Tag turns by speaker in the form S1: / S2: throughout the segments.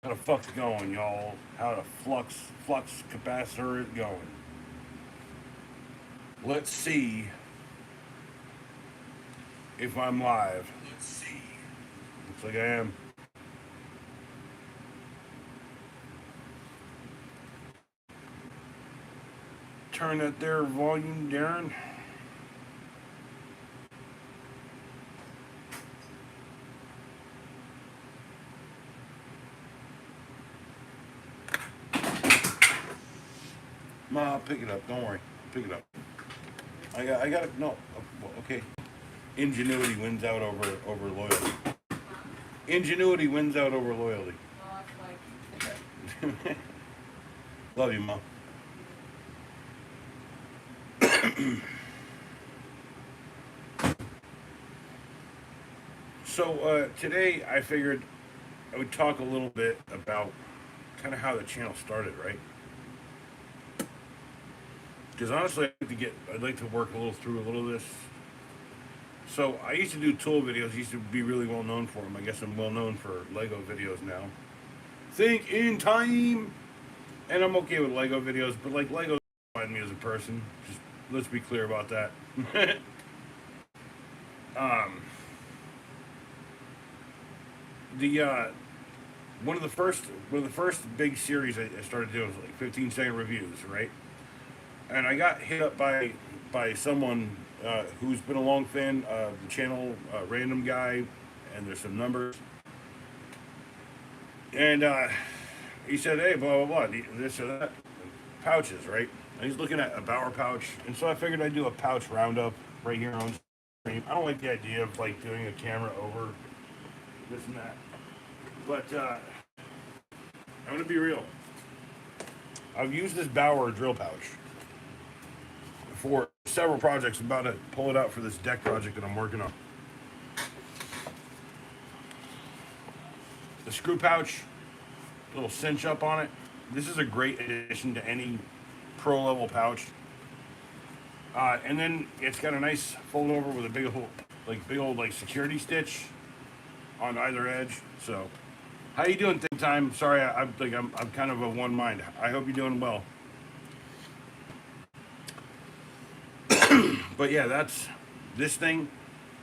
S1: How the fuck's it going, y'all? How the flux capacitor is going? Let's see if I'm live. Let's see. Looks like I am. Turn that there volume, Darren. Ma, I'll pick it up. Don't worry. Pick it up. I got it. No. Okay. Ingenuity wins out over loyalty. Ingenuity wins out over loyalty. Love you, Mom. So today I figured I would talk a little bit about kind of how the channel started, right? Because honestly, I'd like to work a little through a little of this. So I used to do tool videos. Used to be really well known for them. I guess I'm well known for Lego videos now. Think in time, and I'm okay with Lego videos, but like Lego define me as a person. Just let's be clear about that. um, the one of the first big series I started doing was like 15-second reviews, right? And I got hit up by someone who's been a long fan of the channel, random guy, and there's some numbers. And he said, "Hey, blah blah blah, this or that, pouches, right?" And he's looking at a Bauer pouch, and so I figured I'd do a pouch roundup right here on stream. I don't like the idea of like doing a camera over this and that, but I'm gonna be real. I've used this Bauer drill pouch for several projects. I'm about to pull it out for this deck project that I'm working on. The screw pouch, little cinch up on it. This is a great addition to any pro level pouch. And then it's got a nice fold over with a big old like security stitch on either edge. So, how you doing? Think time. Sorry, I'm kind of a one mind. I hope you're doing well. But yeah, that's this thing.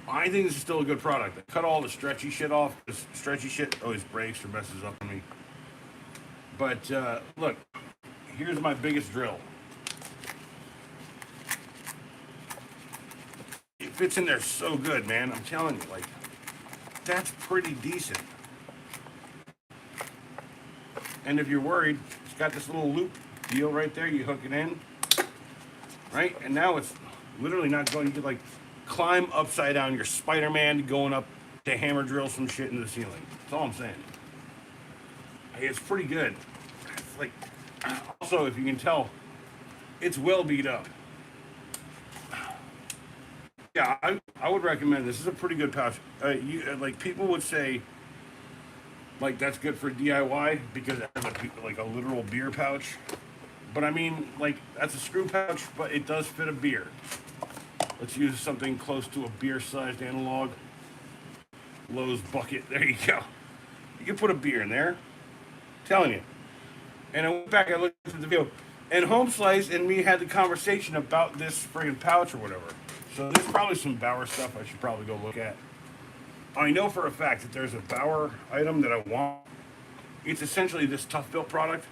S1: I think this is still a good product. I cut all the stretchy shit off. This stretchy shit always breaks or messes up on me. But look, here's my biggest drill. It fits in there so good, man. I'm telling you, like, that's pretty decent. And if you're worried, it's got this little loop deal right there. You hook it in, right? And now it's literally not going. You could like climb upside down. You're Spider-Man going up to hammer drill some shit into the ceiling. That's all I'm saying. It's pretty good. It's like, also, if you can tell, it's well beat up. Yeah, I would recommend this. This is a pretty good pouch. Like people would say, like that's good for DIY because it has like a literal beer pouch. But I mean, like that's a screw pouch, but it does fit a beer. Let's use something close to a beer-sized analog. Lowe's bucket. There you go. You can put a beer in there. I'm telling you. And I went back. I looked at the video, and Home Slice and me had the conversation about this friggin' pouch or whatever. So there's probably some Bauer stuff I should probably go look at. I know for a fact that there's a Bauer item that I want. It's essentially this Tough Built product.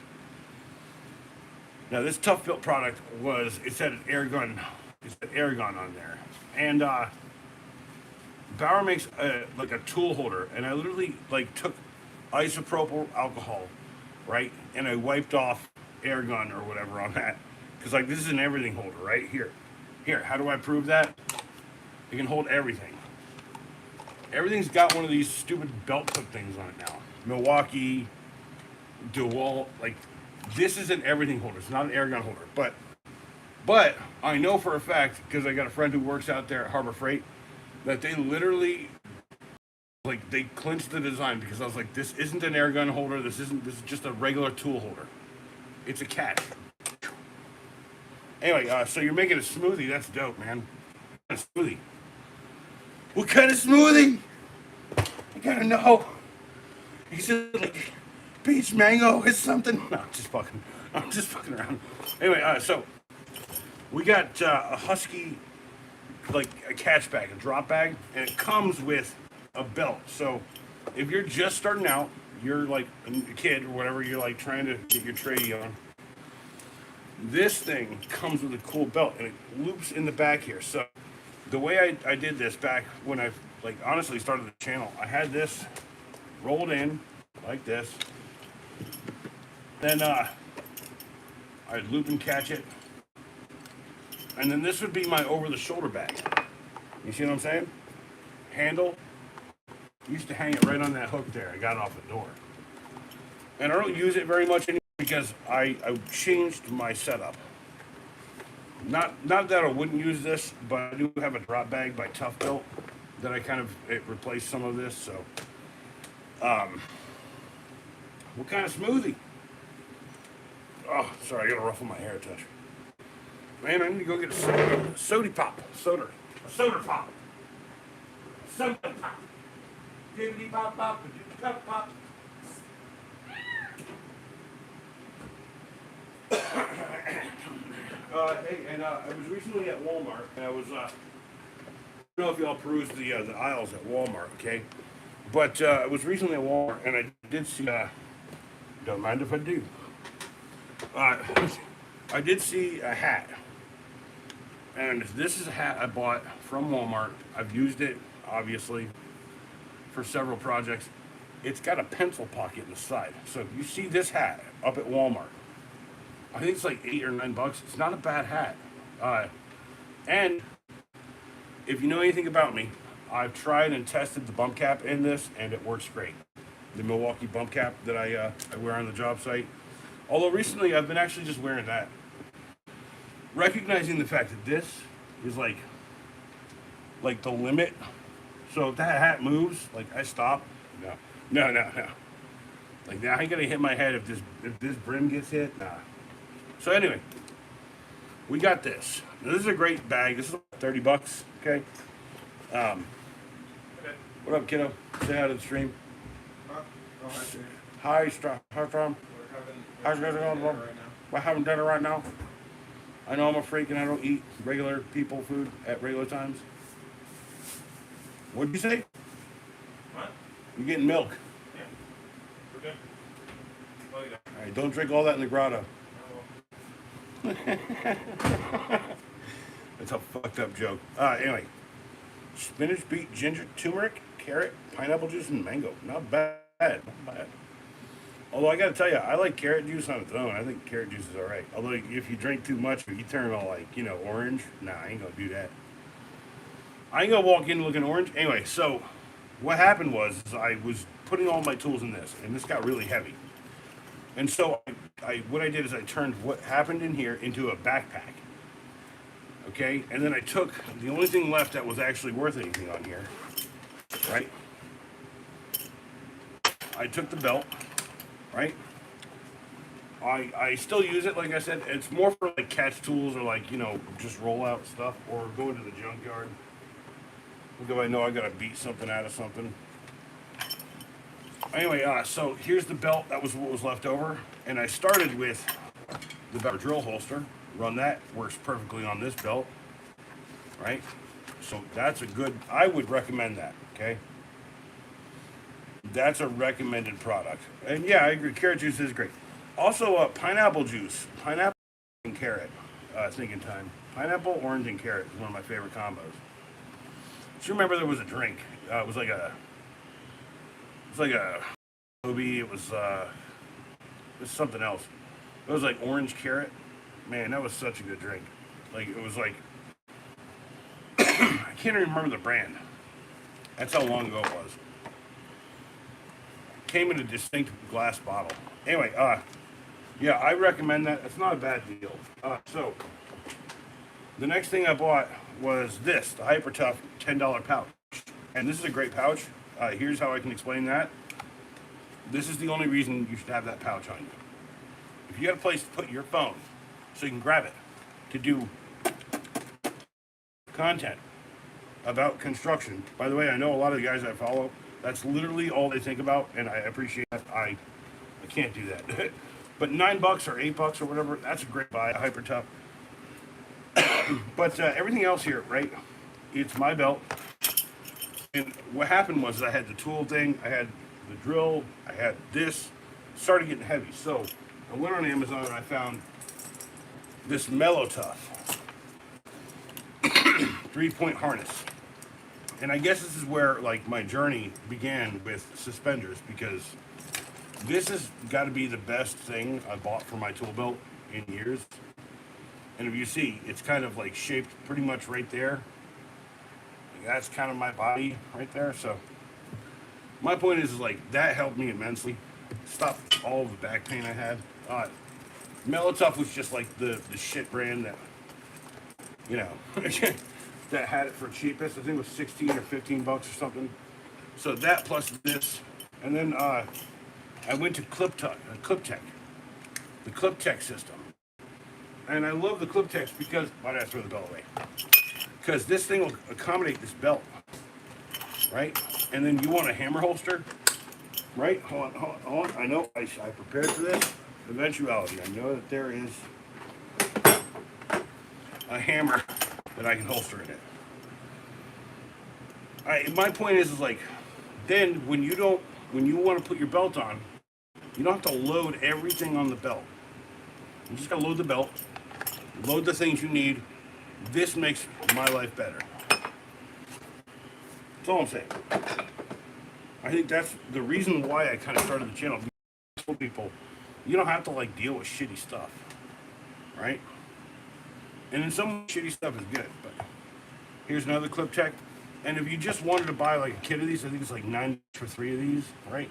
S1: Now this Tough Built product it said Airgun on there. And Bauer makes like a tool holder, and I literally like took isopropyl alcohol, right, and I wiped off Airgun or whatever on that, because like this is an everything holder right here. Here, how do I prove that? It can hold everything. Everything's got one of these stupid belt clip things on it now. Milwaukee, DeWalt, like this is an everything holder. It's not an air gun holder, but I know for a fact because I got a friend who works out there at Harbor Freight that they literally like they clinched the design because I was like, this isn't an air gun holder. This is just a regular tool holder. It's a catch. Anyway, so you're making a smoothie. That's dope, man. What kind of smoothie? What kind of smoothie? I gotta know. He said like peach mango is something. No, I'm just fucking around. Anyway, so we got a Husky, like a catch bag, a drop bag, and it comes with a belt. So if you're just starting out, you're like a kid or whatever, you're like trying to get your tradie on. This thing comes with a cool belt and it loops in the back here. So the way I did this back when I like honestly started the channel, I had this rolled in like this. Then I'd loop and catch it. And then this would be my over-the-shoulder bag. You see what I'm saying? Handle. Used to hang it right on that hook there. I got it off the door. And I don't use it very much anymore because I changed my setup. Not that I wouldn't use this, but I do have a drop bag by Tough Built that I kind of it replaced some of this. So, what kind of smoothie? Oh, sorry, I gotta ruffle my hair a touch. Man, I need to go get a soda pop. A soda pop. Soda pop. Dippity pop pop, dippity pop pop. Hey, and I was recently at Walmart, and I was, I don't know if y'all perused the aisles at Walmart, okay? But I was recently at Walmart, and I did see, don't mind if I do. I did see a hat. And this is a hat I bought from Walmart. I've used it, obviously, for several projects. It's got a pencil pocket in the side. So if you see this hat up at Walmart, I think it's like $8 or $9. It's not a bad hat. And if you know anything about me, I've tried and tested the bump cap in this, and it works great. The Milwaukee bump cap that I wear on the job site. Although recently I've been actually just wearing that. Recognizing the fact that this is like the limit. So if that hat moves, like I stop. No. Like now I ain't gonna hit my head if this brim gets hit. Nah. So anyway, we got this. Now, this is a great bag. This is $30. Okay. What up, kiddo? Say hi to the stream. Hi, Strom. How's it going? We're having dinner right now. I know I'm a freak and I don't eat regular people food at regular times. What'd you say?
S2: What?
S1: You're getting milk.
S2: Yeah. We're good. Oh, yeah.
S1: All right, don't drink all that in the grotto. That's a fucked up joke. Anyway, spinach, beet, ginger, turmeric, carrot, pineapple juice, and mango. Not bad. Not bad. Although I gotta tell you, I like carrot juice on its own. I think carrot juice is alright. Although if you drink too much, you turn all like, orange. Nah, I ain't gonna do that. I ain't gonna walk in looking orange. Anyway, so what happened was I was putting all my tools in this, and this got really heavy. And so what I did is I turned what happened in here into a backpack. Okay, and then I took the only thing left that was actually worth anything on here, right? I took the belt, right? I still use it, like I said. It's more for like catch tools or like, just roll out stuff or go into the junkyard. Because I know I gotta beat something out of something. Anyway, so here's the belt. That was what was left over. And I started with the Bauer drill holster. Run that. Works perfectly on this belt. Right? So that's a good, I would recommend that, okay? That's a recommended product. And yeah, I agree. Carrot juice is great. Also, pineapple juice. Pineapple and carrot. Thinking time. Pineapple, orange, and carrot is one of my favorite combos. Do you remember there was a drink? It was like a Obi. It was something else. It was like orange carrot. Man, that was such a good drink. Like it was like I can't even remember the brand. That's how long ago it was. Came in a distinct glass bottle. Anyway, yeah, I recommend that. It's not a bad deal. So the next thing I bought was this, the Hyper Tough $10 pouch. And this is a great pouch. Here's how I can explain that. This is the only reason you should have that pouch on you. If you got a place to put your phone, so you can grab it to do content about construction. By the way, I know a lot of the guys I follow, that's literally all they think about, and I appreciate that. I I can't do that. But $9 or $8 or whatever, that's a great buy. Hyper Tough. But everything else here, right? It's my belt. And what happened was I had the tool thing, I had the drill, I had this. Started getting heavy, so I went on Amazon and I found this Mellow Tough 3-point harness. And I guess this is where like my journey began with suspenders, because this has got to be the best thing I bought for my tool belt in years. And if you see, it's kind of like shaped pretty much right there. That's kind of my body right there. So my point is like that helped me immensely. Stopped all of the back pain I had. Mellow Tough was just like the shit brand that, you know, that had it for cheapest. I think it was 16 or 15 bucks or something. So that plus this, and then I went to Clip Tech, the Clip Tech system, and I love the Clip Techs because why did I throw the belt away? Because this thing will accommodate this belt, right? And then you want a hammer holster, right? Hold on. I know I prepared for this eventuality. I know that there is a hammer that I can holster in it. My point is like, then when you want to put your belt on, you don't have to load everything on the belt. You just gotta load the belt, load the things you need. This makes my life better. That's all I'm saying. I think that's the reason why I kind of started the channel. I told people, you don't have to like deal with shitty stuff, right? And then some shitty stuff is good, but here's another Clip Tech. And if you just wanted to buy like a kit of these, I think it's like $9 for 3 of these, right?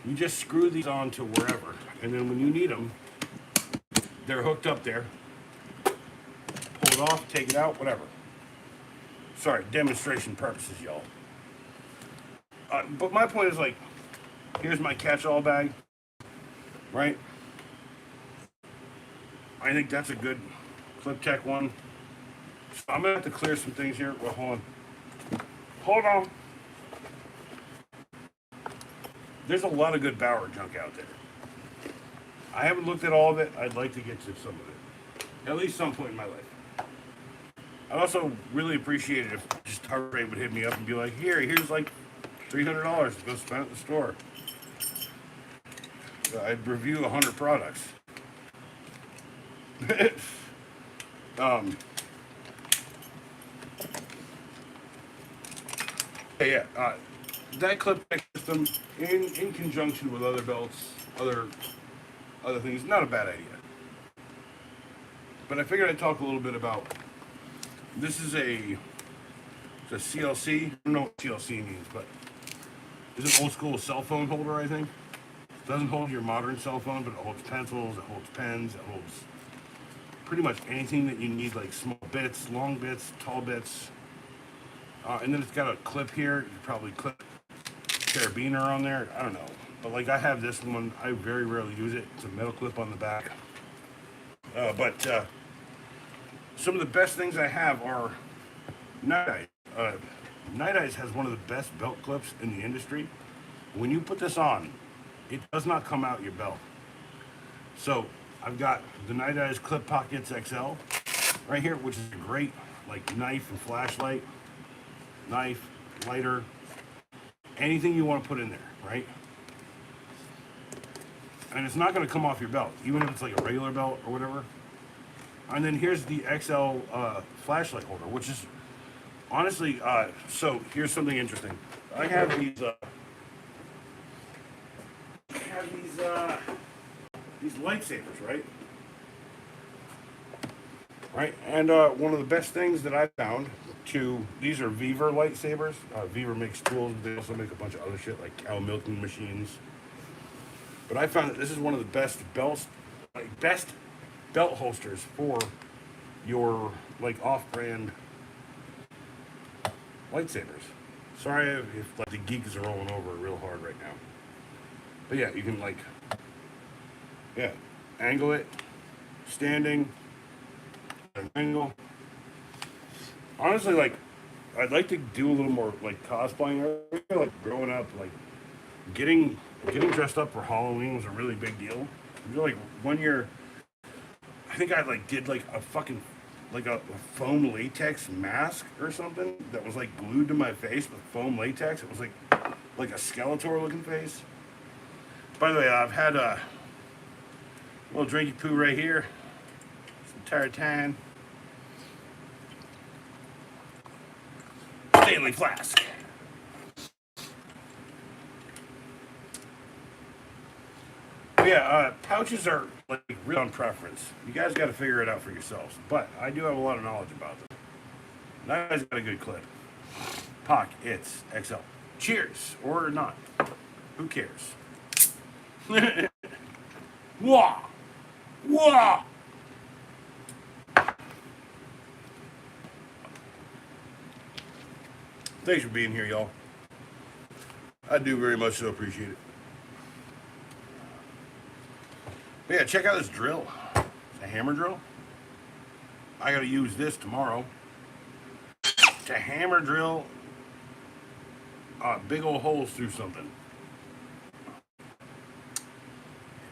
S1: You just screw these on to wherever, and then when you need them, they're hooked up there. Pull it off, take it out, whatever. Sorry, demonstration purposes, y'all. But my point is like, here's my catch-all bag, right? I think that's a good Clip Tech one. So I'm gonna have to clear some things here. Well, hold on. There's a lot of good Bauer junk out there. I haven't looked at all of it. I'd like to get to some of it, at least some point in my life. I'd also really appreciate it if just Heart Rate would hit me up and be like, here's like $300 to go spend at the store. I'd review 100 products. That Clip Tech system, in conjunction with other belts, other things, not a bad idea. But I figured I'd talk a little bit about. This is it's a CLC. I don't know what CLC means, but it's an old school cell phone holder. I think it doesn't hold your modern cell phone, but it holds pencils, it holds pens, it holds pretty much anything that you need, like small bits, long bits, tall bits. And then it's got a clip here. You could probably clip carabiner on there. I don't know. But like I have this one. I very rarely use it. It's a metal clip on the back. But some of the best things I have are Night Eyes. Night Eyes has one of the best belt clips in the industry. When you put this on, it does not come out your belt. So I've got the Night Eyes Clip Pockets XL right here, which is a great like knife and flashlight. Knife, lighter, anything you want to put in there, right? And it's not going to come off your belt, even if it's like a regular belt or whatever. And then here's the XL flashlight holder, which is honestly, so here's something interesting. I have these lightsabers, right? Right, and one of the best things that I found these are Weaver lightsabers. Weaver makes tools. They also make a bunch of other shit like cow milking machines. But I found that this is one of the best belt holsters for your like off-brand lightsabers. Sorry if like the geeks are rolling over real hard right now. But yeah, you can like, angle it, standing, an angle. Honestly, like, I'd like to do a little more like cosplaying. Like growing up, like getting dressed up for Halloween was a really big deal. Like 1 year, I think I like did like a fucking like a foam latex mask or something that was like glued to my face with foam latex. It was like a Skeletor looking face. By the way, I've had a little drinky poo right here, some tartan, Stanley flask. Yeah, pouches are like real on preference. You guys got to figure it out for yourselves. But I do have a lot of knowledge about them. And I guys got a good clip. Pock, it's XL. Cheers or not. Who cares? Wah! Wah! Thanks for being here, y'all. I do very much so appreciate it. But yeah, check out this drill. It's a hammer drill. I gotta use this tomorrow to hammer drill big old holes through something.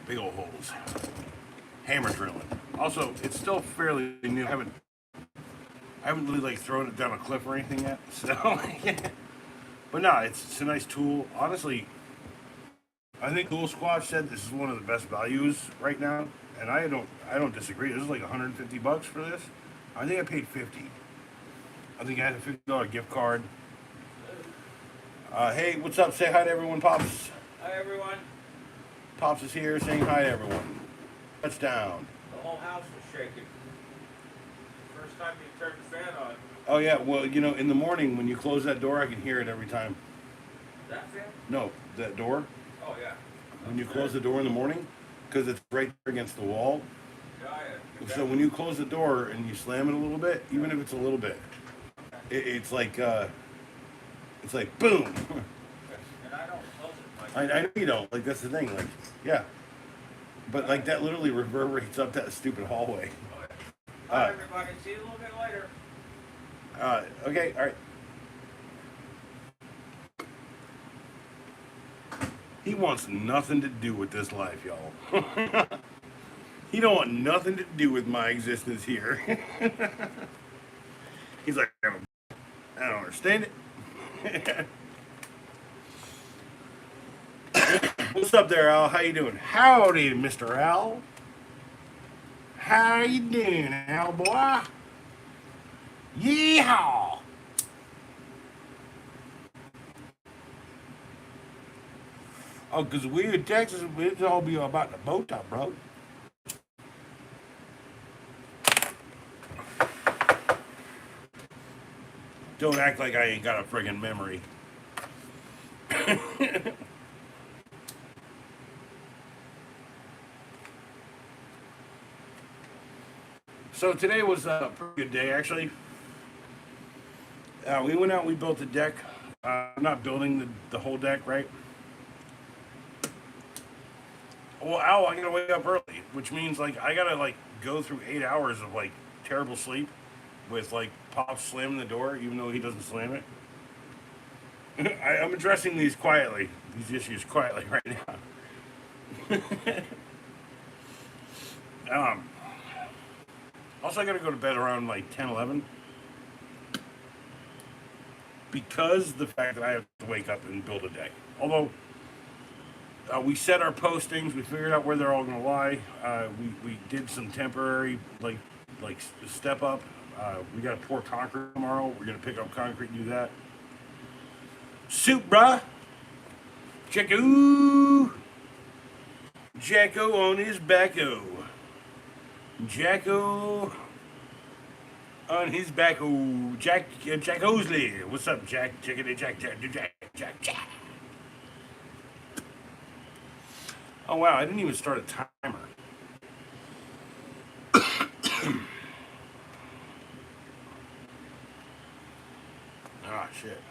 S1: Big old holes. Hammer drilling. Also, it's still fairly new. I haven't really like thrown it down a cliff or anything yet. So, but no, it's a nice tool. Honestly, I think Tool Squatch said this is one of the best values right now, and I don't disagree. This is like $150 for this. I think I paid $50. I think I had a $50 gift card. Hey, what's up? Say hi to everyone, Pops.
S2: Hi, everyone.
S1: Pops is here saying hi to everyone. Touchdown.
S2: The whole house was shaking. First time you turned the fan on.
S1: Oh yeah, well, you know, in the morning when you close that door, I can hear it every time.
S2: That fan?
S1: No, that door.
S2: Oh, yeah.
S1: When you close the door in the morning, because it's right against the wall.
S2: Yeah, yeah.
S1: So when you close the door and you slam it a little bit, even if it's a little bit, it's like boom.
S2: And I don't close it.
S1: I know you don't. Like that's the thing. Like yeah, but like that literally reverberates up that stupid hallway.
S2: All right, everybody. See you a little bit later.
S1: Okay, all right. He wants nothing to do with this life, y'all. He don't want nothing to do with my existence here. He's like, I don't understand it. What's up there, Al? How you doing? Howdy, Mr. Al. How you doing, Al boy? Yeehaw! Oh, because we in Texas, it's all be about the boat top, bro. Don't act like I ain't got a friggin' memory. So today was a pretty good day, actually. We went out, we built the deck. I'm not building the whole deck, right? Well, Al, I gotta wake up early, which means like I gotta like go through 8 hours of like terrible sleep with like Pop slamming the door, even though he doesn't slam it. I'm addressing these issues quietly right now. Also, I gotta go to bed around like 10, 11. Because the fact that I have to wake up and build a deck. Although, we set our postings, we figured out where they're all gonna lie. We did some temporary, like step up. We gotta pour concrete tomorrow. We're gonna pick up concrete and do that. Soup, bruh. Jacko on his backo. Jacko on his backo. Jack Hosley. What's up, Jack? Jack. Oh wow, I didn't even start a timer. Ah, shit.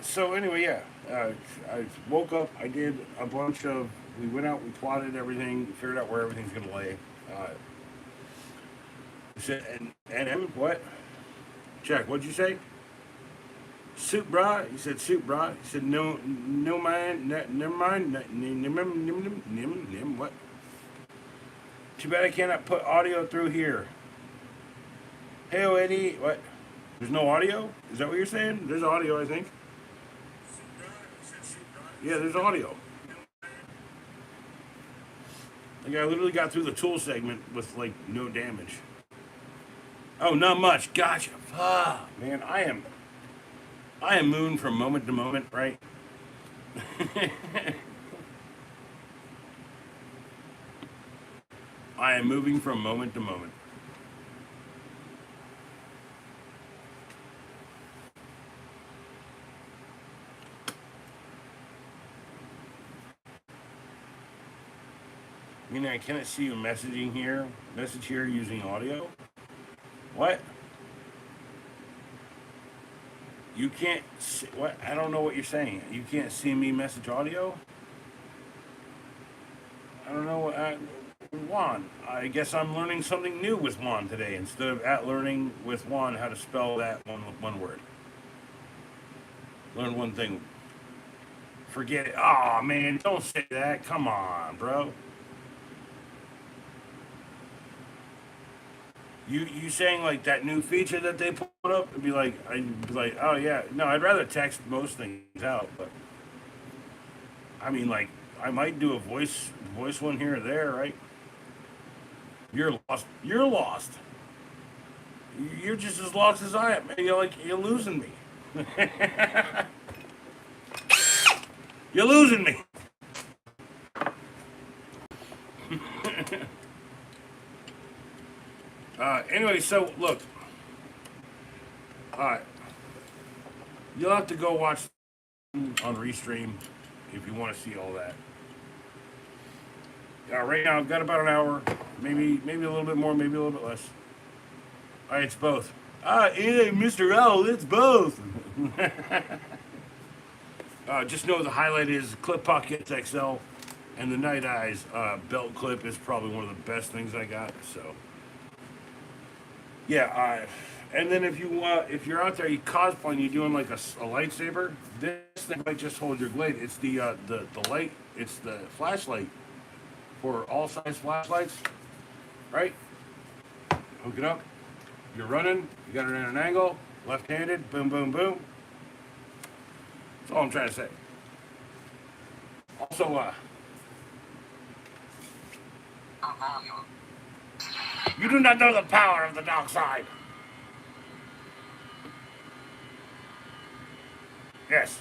S1: So anyway, yeah, I woke up. I did a bunch of. We went out. We plotted everything. Figured out where everything's gonna lay. And what? Check. What'd you say? Soup, brah. He said soup, brah. He said no, no mind, never mind, what? Too bad I cannot put audio through here. Hey, Eddie, what? There's no audio? Is that what you're saying? There's audio, I think. Yeah, there's audio. Like I literally got through the tool segment with like no damage. Oh, not much. Gotcha. Ah, man, I am moving from moment to moment, right? I am moving from moment to moment. Meaning I cannot see you messaging here. Message here using audio. What? You can't see, what? I don't know what you're saying. You can't see me message audio? I don't know what. Juan. I guess I'm learning something new with Juan today instead of at learning with Juan how to spell that one word. Learn one thing. Forget it. Oh man, don't say that. Come on, bro. You saying like that new feature that they put up? It'd be like I'd be like, oh yeah. No, I'd rather text most things out, but I mean like I might do a voice one here or there, right? You're lost. You're lost. You're just as lost as I am. You're losing me. You're losing me. Anyway, so look. You'll have to go watch on Restream if you want to see all that. Right now I've got about an hour, maybe a little bit more, maybe a little bit less. All right, it's both. Hey, Mr. L, it's both. Just know the highlight is Clip Pocket XL, and the Night Eyes belt clip is probably one of the best things I got. So, yeah. And then if you're out there, you cosplaying, you're doing like a lightsaber. This thing might just hold your blade. It's the light. It's the flashlight for all size flashlights, right? Hook it up. You're running. You got it at an angle. Left-handed. Boom, boom, boom. That's all I'm trying to say. Also, you do not know the power of the dark side. Yes.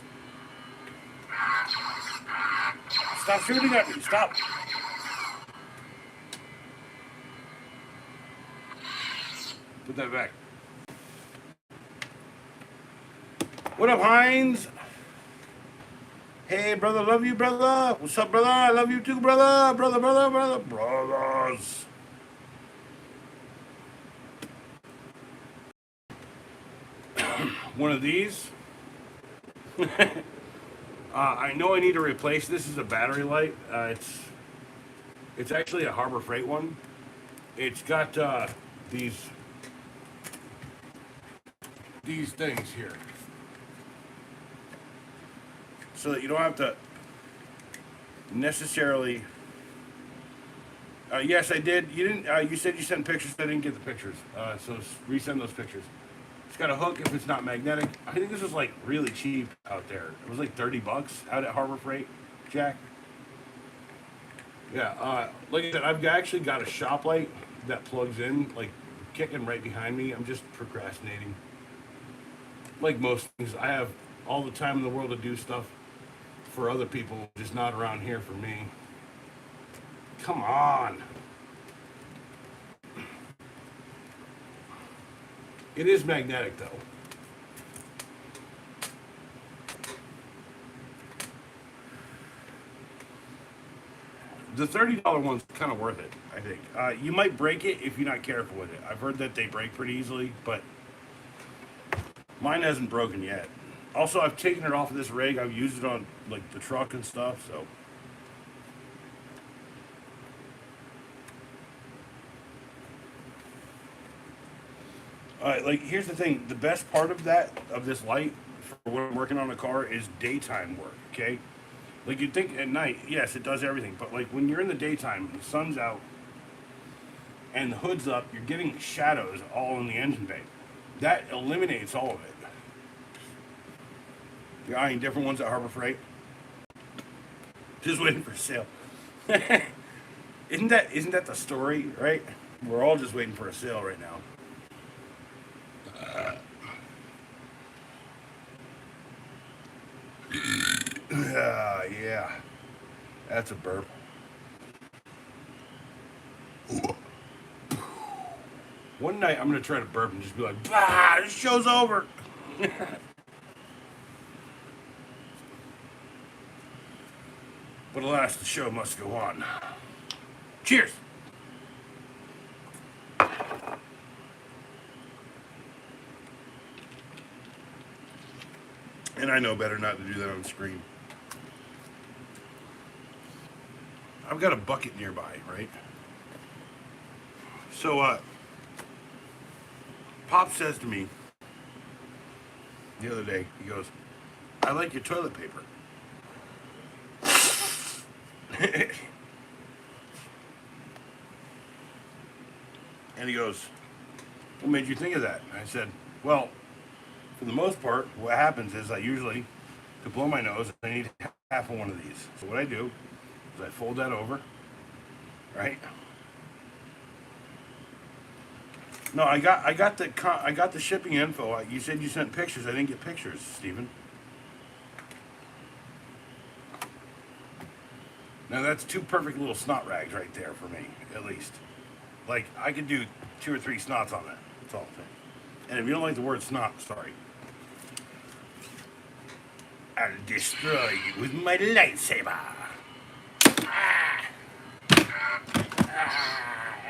S1: Stop shooting at me. Stop. Put that back. What up, Hines? Hey, brother, love you, brother. What's up, brother? I love you too, brother. Brothers. One of these. I know I need to replace. This is a battery light. It's actually a Harbor Freight one. It's got these things here, so that you don't have to necessarily. Yes, I did. You didn't. You said you sent pictures. I didn't get the pictures. So resend those pictures. It's got a hook if it's not magnetic. I think this was like really cheap out there. It was like $30 out at Harbor Freight, Jack. Yeah. Like I said, I've actually got a shop light that plugs in, like kicking right behind me. I'm just procrastinating. Like most things, I have all the time in the world to do stuff for other people, just not around here for me. Come on. It is magnetic, though. The $30 one's kind of worth it, I think. You might break it if you're not careful with it. I've heard that they break pretty easily, but mine hasn't broken yet. Also, I've taken it off of this rig. I've used it on like the truck and stuff, so. Like here's the thing: the best part of this light for when I'm working on a car is daytime work. Okay, like you'd think at night, yes, it does everything, but like when you're in the daytime, the sun's out and the hood's up, you're getting shadows all in the engine bay. That eliminates all of it. You're eyeing different ones at Harbor Freight. Just waiting for sale. Isn't that the story, right? We're all just waiting for a sale right now. Yeah, that's a burp. One night I'm gonna try to burp and just be like, "Bah, this show's over." But alas, the show must go on. Cheers. And I know better not to do that on screen. I've got a bucket nearby, right? So, Pop says to me the other day, he goes, "I like your toilet paper." And he goes, "What made you think of that?" And I said, "Well, for the most part, what happens is I usually, to blow my nose, I need half of one of these. So what I do is I fold that over, right? No, I got the shipping info. You said you sent pictures. I didn't get pictures, Stephen. Now that's two perfect little snot rags right there for me, at least. Like I could do 2 or 3 snots on that. That's all I'm saying. And if you don't like the word snot, sorry. I'll destroy you with my lightsaber. Ah,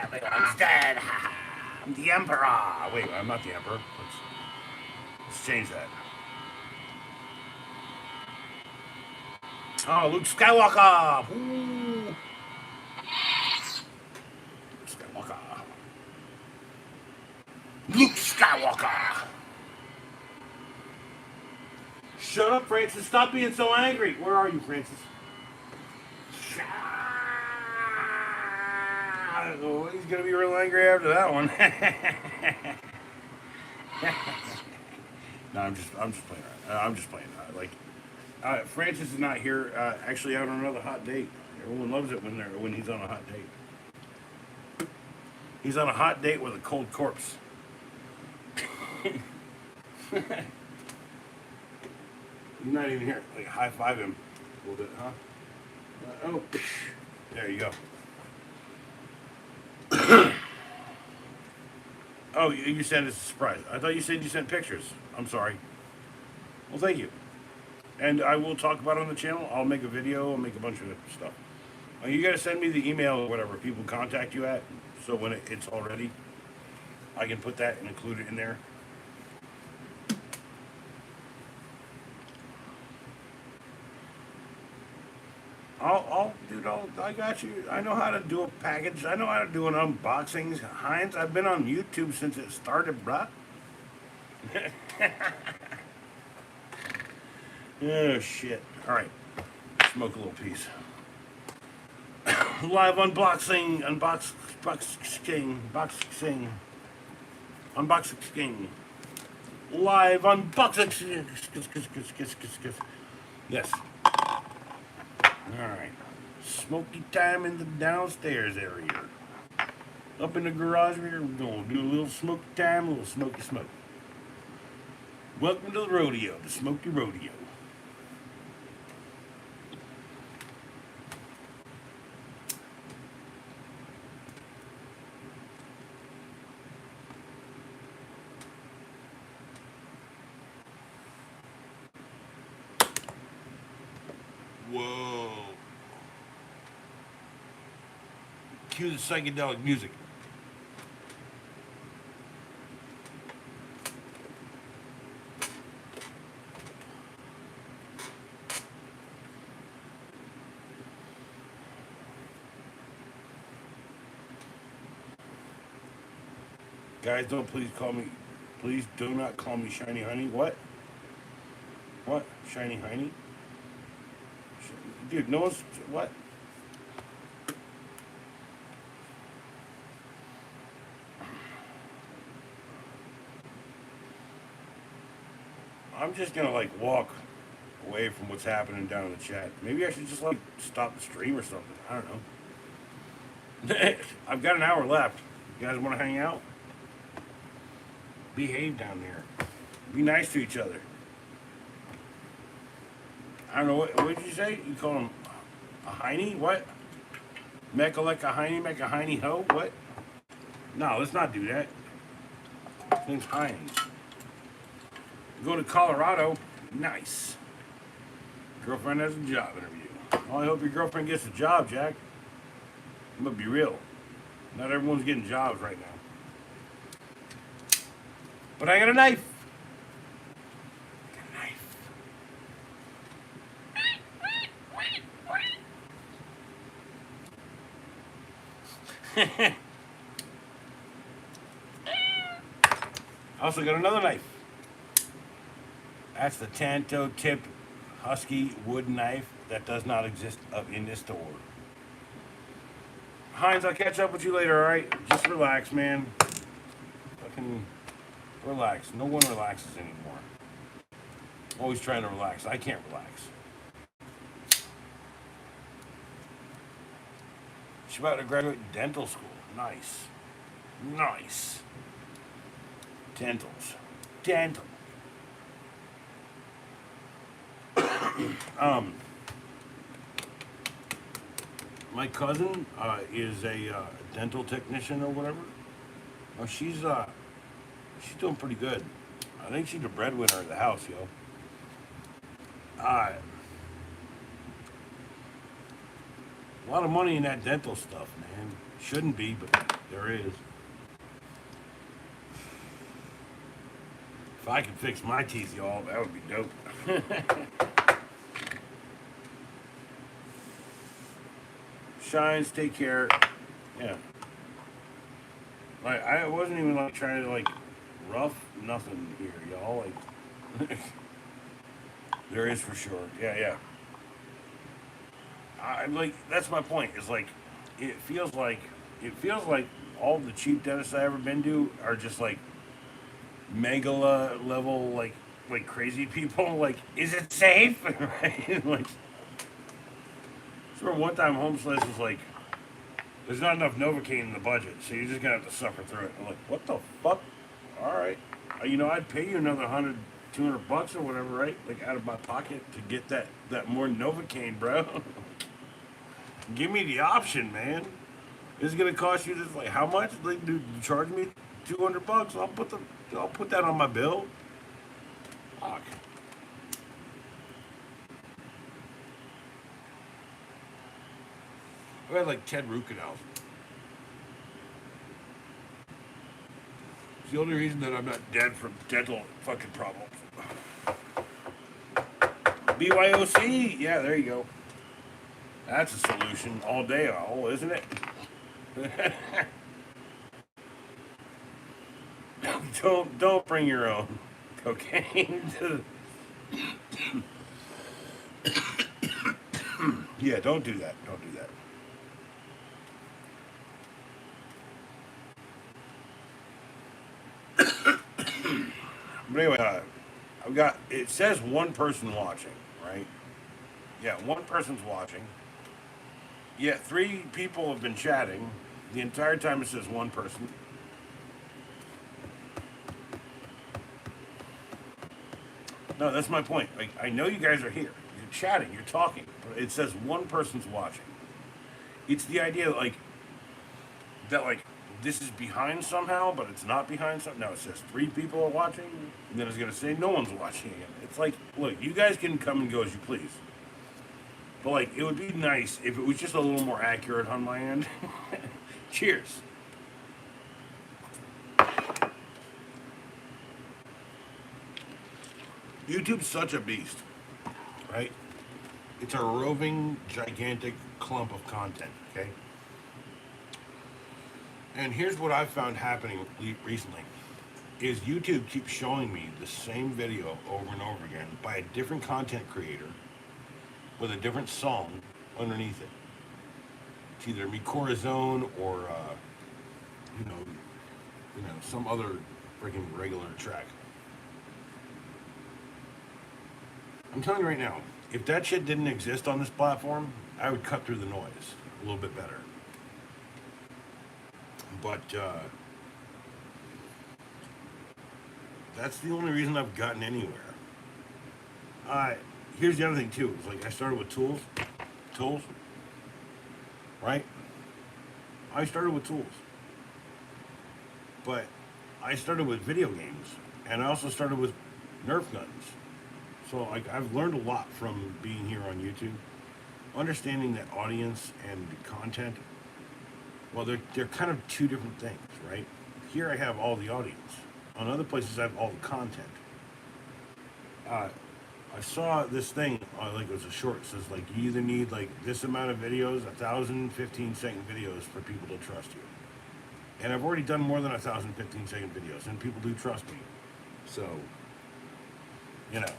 S1: everyone's dead. I'm the Emperor. Wait, I'm not the Emperor. Let's change that. Oh, Luke Skywalker. Ooh. Skywalker. Luke Skywalker. Shut up, Francis. Stop being so angry. Where are you, Francis? Oh, he's gonna be real angry after that one. No, I'm just playing. I'm just playing. Francis is not here. Actually, out on another hot date. Everyone loves it when he's on a hot date. He's on a hot date with a cold corpse. He's not even here. Like high five him a little bit, huh? Oh, there you go. Oh, you said it's a surprise. I thought you said you sent pictures. I'm sorry. Well, thank you. And I will talk about it on the channel. I'll make a video. I'll make a bunch of stuff. You got to send me the email or whatever people contact you at, so when it's all ready, I can put that and include it in there. Dude, I got you. I know how to do a package. I know how to do an unboxing. Heinz, I've been on YouTube since it started, bruh. Oh, shit. All right. Smoke a little piece. Live unboxing. Unboxing. Live unboxing. Yes. All right. Smoky time in the downstairs area. Up in the garage, we're going to do a little smoky time, a little smoky smoke. Welcome to the rodeo, the Smoky Rodeo. Whoa. Cue the psychedelic music. Guys, don't please call me Please do not call me Shiny Honey. What? What? Shiny Honey? Dude, no one's. What? I'm just gonna like walk away from what's happening down in the chat. Maybe I should just like stop the stream or something. I don't know. I've got an hour left. You guys want to hang out? Behave down there. Be nice to each other. I don't know what did you say? You call him a hiney? What? Mecca like a hiney, make a hiney hoe? What? No, let's not do that. His name's Hines. Go to Colorado. Nice. Girlfriend has a job interview. Well, I hope your girlfriend gets a job, Jack. I'm gonna be real. Not everyone's getting jobs right now. But I got a knife. I got a knife. I also got another knife. That's the Tanto Tip Husky wood knife that does not exist in this store. Heinz, I'll catch up with you later, alright? Just relax, man. Fucking relax. No one relaxes anymore. Always trying to relax. I can't relax. She's about to graduate dental school. Nice. Nice. Dentals. Dental. My cousin is a dental technician or whatever. Oh, she's doing pretty good. I think she's the breadwinner of the house, yo. A lot of money in that dental stuff, man. Shouldn't be, but there is. If I could fix my teeth, y'all, that would be dope. Shines, take care. Yeah. Like I wasn't even like trying to like rough nothing here, y'all. Like there is for sure. Yeah, yeah. I like that's my point. It's like it feels like all the cheap dentists I ever been to are just like megala level like crazy people. Like, is it safe? Right? Like, so one time Home Slice was like, there's not enough Novocaine in the budget, so you're just gonna have to suffer through it. I'm like, what the fuck? All right, I'd pay you another $100-200 or whatever, right? Like out of my pocket to get that more Novocaine, bro. Give me the option, man. It's gonna cost you this like how much? Like, dude, you charge me $200. I'll put that on my bill. Fuck. I had like Ted Rukenau. It's the only reason that I'm not dead from dental fucking problems. BYOC, yeah, there you go. That's a solution all day, all, isn't it? Don't bring your own cocaine to yeah, don't do that. Don't do that. But anyway, I've got it says one person watching, right? Yeah, one person's watching. Yeah, 3 people have been chatting. The entire time it says one person. No, that's my point. Like, I know you guys are here. You're chatting, you're talking, but it says one person's watching. It's the idea that this is behind somehow, but it's not behind something. No, it says 3 people are watching, and then it's gonna say no one's watching again. It's like, look, you guys can come and go as you please. But like, it would be nice if it was just a little more accurate on my end. Cheers. YouTube's such a beast, right? It's a roving, gigantic clump of content, okay? And here's what I've found happening recently. is YouTube keeps showing me the same video over and over again by a different content creator with a different song underneath it. It's either Mi Corazon or you know, some other freaking regular track. I'm telling you right now, if that shit didn't exist on this platform, I would cut through the noise a little bit better. But that's the only reason I've gotten anywhere. Here's the other thing too. It's like I started with tools, right? I started with tools, but I started with video games, and I also started with Nerf guns. So like I've learned a lot from being here on YouTube, understanding that audience and content. Well, they're kind of two different things, right? Here I have all the audience. On other places I have all the content. I saw this thing, like it was a short. It says like you either need like this amount of videos, 1,000 15-second videos for people to trust you. And I've already done more than 1,000 15-second videos, and people do trust me. So, you know.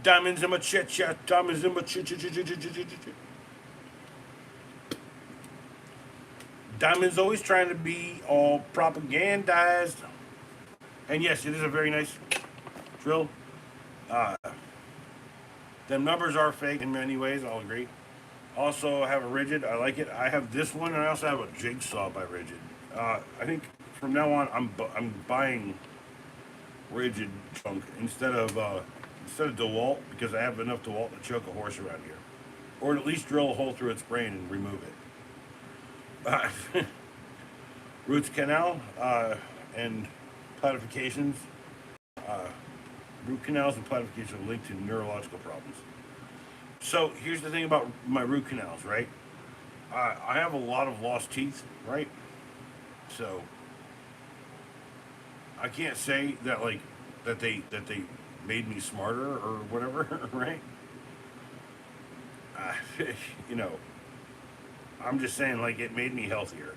S1: Diamonds in my chit chat, diamonds in my chit chat. Diamond's always trying to be all propagandized. And yes, it is a very nice drill. Them numbers are fake in many ways, I'll agree. Also, I have a Rigid, I like it. I have this one, and I also have a Jigsaw by Rigid. I think from now on, I'm buying Rigid junk instead of DeWalt, because I have enough DeWalt to choke a horse around here. Or at least drill a hole through its brain and remove it. Roots canal and plastifications. Root canals and plastifications are linked to neurological problems. So here's the thing about my root canals, right? I have a lot of lost teeth, right? So I can't say that like that they made me smarter or whatever, right? You know, I'm just saying like it made me healthier.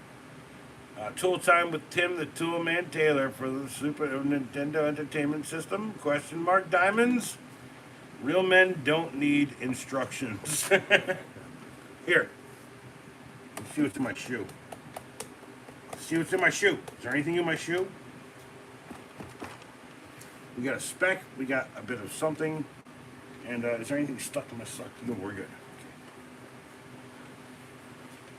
S1: Tool time with Tim the Tool Man Taylor for the Super Nintendo Entertainment System? Question mark diamonds? Real men don't need instructions. Here. Let's see what's in my shoe. Let's see what's in my shoe. Is there anything in my shoe? We got a speck. We got a bit of something. And is there anything stuck in my sock? No, we're good. Okay.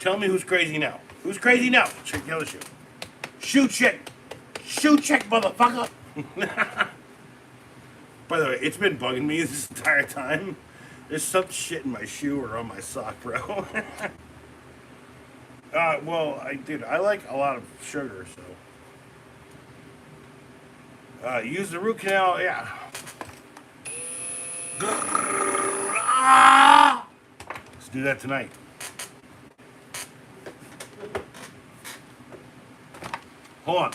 S1: Tell me who's crazy now. Who's crazy now? Check the other shoe. Shoe check. Shoe check, motherfucker. By the way, it's been bugging me this entire time. There's some shit in my shoe or on my sock, bro. Well, I like a lot of sugar, so. Use the root canal, yeah. Let's do that tonight. Hold on.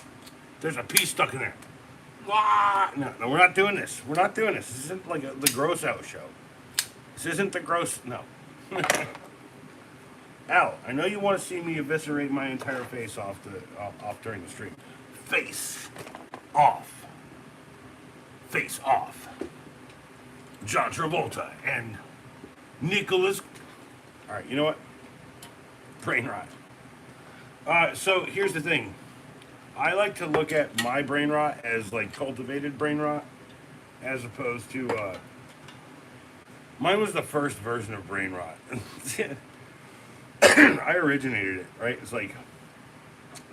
S1: There's a piece stuck in there. No, we're not doing this. We're not doing this. This isn't like the gross out show. This isn't the gross. No. Al, I know you want to see me eviscerate my entire face off during the stream. Face off. Face off. John Travolta and Nicholas. All right, you know what? Brain rot. So here's the thing. I like to look at my brain rot as like cultivated brain rot, as opposed to mine was the first version of brain rot. I originated it, right? It's like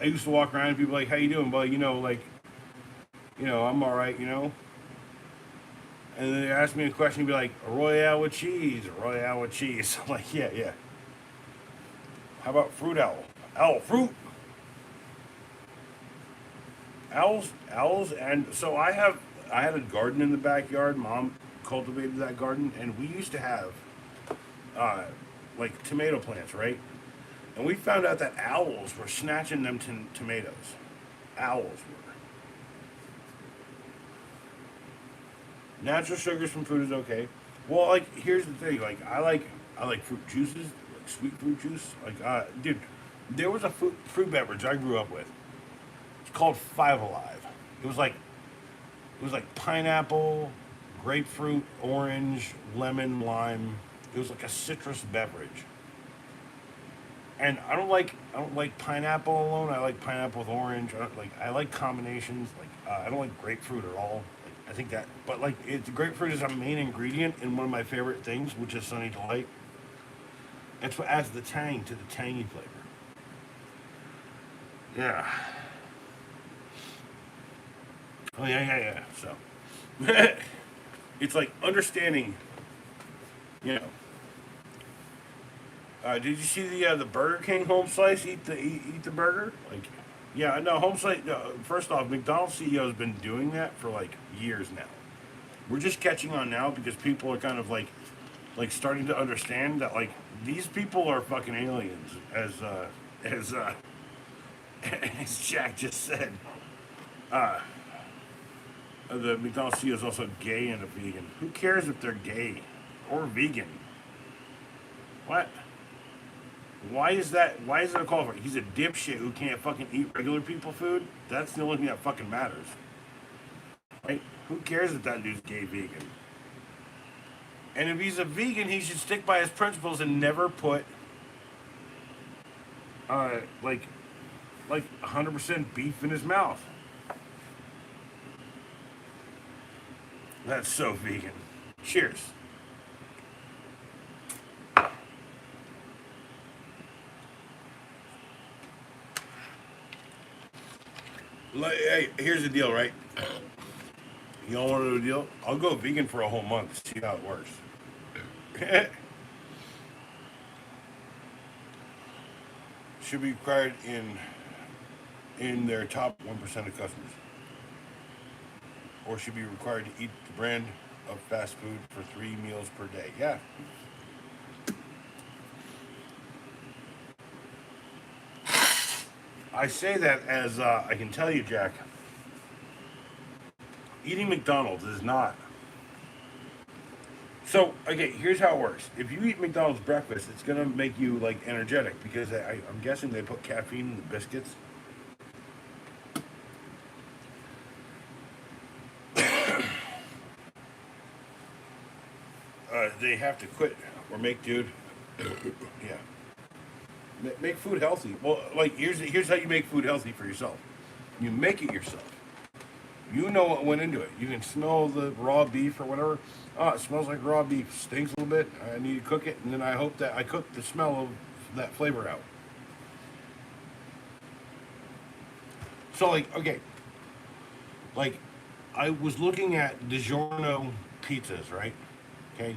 S1: I used to walk around and people like, "How you doing, buddy?" I'm all right, And then they ask me a question, be like, "A Royale with cheese, a Royale with cheese." I'm like, yeah. How about fruit owl? Owl fruit. Owls, and so I had a garden in the backyard. Mom cultivated that garden, and we used to have like tomato plants, right? And we found out that owls were snatching them tomatoes. Owls were. Natural sugars from food is okay. Well, like here's the thing, like I like fruit juices, like sweet fruit juice. Like dude, there was a fruit beverage I grew up with. It's called Five Alive. It was like pineapple, grapefruit, orange, lemon, lime. It was like a citrus beverage. And I don't like pineapple alone. I like pineapple with orange. I like combinations. I don't like grapefruit at all. I think that, but grapefruit is a main ingredient in one of my favorite things, which is Sunny Delight. That's what adds the tang to the tangy flavor. Yeah. Oh yeah. So it's like understanding, you know. Did you see the Burger King home slice? Eat the burger. Yeah, no home slice. No, first off, McDonald's CEO has been doing that for like years now. We're just catching on now because people are kind of starting to understand that these people are fucking aliens, as as Jack just said. The McDonald's CEO is also gay and a vegan. Who cares if they're gay or vegan? What? Why is that? Why is it a call for? He's a dipshit who can't fucking eat regular people food. That's the only thing that fucking matters, right? Who cares if that dude's gay vegan? And if he's a vegan, he should stick by his principles and never put uh like 100% beef in his mouth. That's so vegan. Cheers. Hey, here's the deal, right? Y'all want to do a deal? I'll go vegan for a whole month. See how it works. Should be required in their top 1% of customers, or should be required to eat the brand of fast food for 3 meals per day. Yeah. I say that as I can tell you, Jack. Eating McDonald's is not. So, okay, here's how it works. If you eat McDonald's breakfast, it's gonna make you energetic because I'm guessing they put caffeine in the biscuits. They have to quit or make dude. Yeah. Make food healthy. Well, here's how you make food healthy for yourself. You make it yourself. You know what went into it. You can smell the raw beef or whatever. Oh, it smells like raw beef. Stinks a little bit. I need to cook it, and then I hope that I cook the smell of that flavor out. So, okay, like I was looking at DiGiorno pizzas, right? Okay,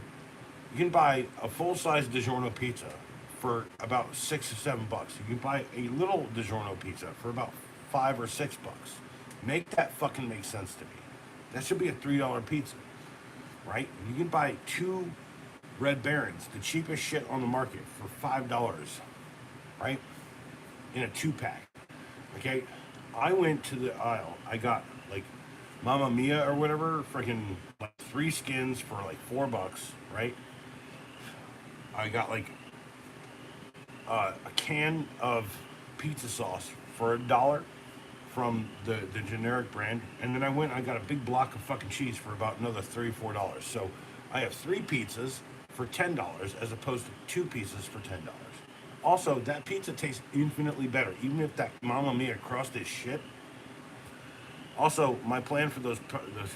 S1: you can buy a full-size DiGiorno pizza for about $6 or $7. You can buy a little DiGiorno pizza for about $5 or $6. Make that fucking make sense to me. That should be a $3 pizza, right? You can buy 2 Red Barons, the cheapest shit on the market, for $5, right? In a 2-pack. Okay, I went to the aisle. I got Mamma Mia or whatever, freaking 3 skins for $4, right? I got a can of pizza sauce for $1 from the generic brand, and then I went and I got a big block of fucking cheese for about another $3 or $4. So I have 3 pizzas for $10 as opposed to 2 pizzas for $10. Also, that pizza tastes infinitely better, even if that Mamma Mia crust is shit. Also, my plan for those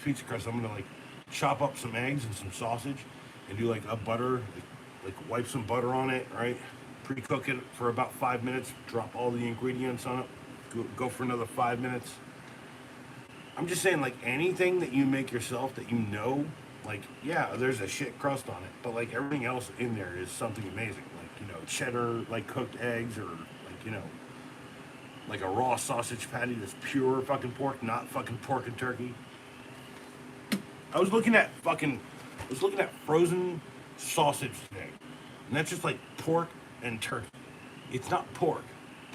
S1: pizza crusts, I'm gonna chop up some eggs and some sausage, and do a butter, wipe some butter on it, right? Pre-cook it for about 5 minutes. Drop all the ingredients on it. Go for another 5 minutes. I'm just saying, anything that you make yourself that yeah, there's a shit crust on it, but everything else in there is something amazing. Cheddar, cooked eggs, or a raw sausage patty that's pure fucking pork, not fucking pork and turkey. I was looking at frozen sausage today, and that's just pork and turkey. It's not pork.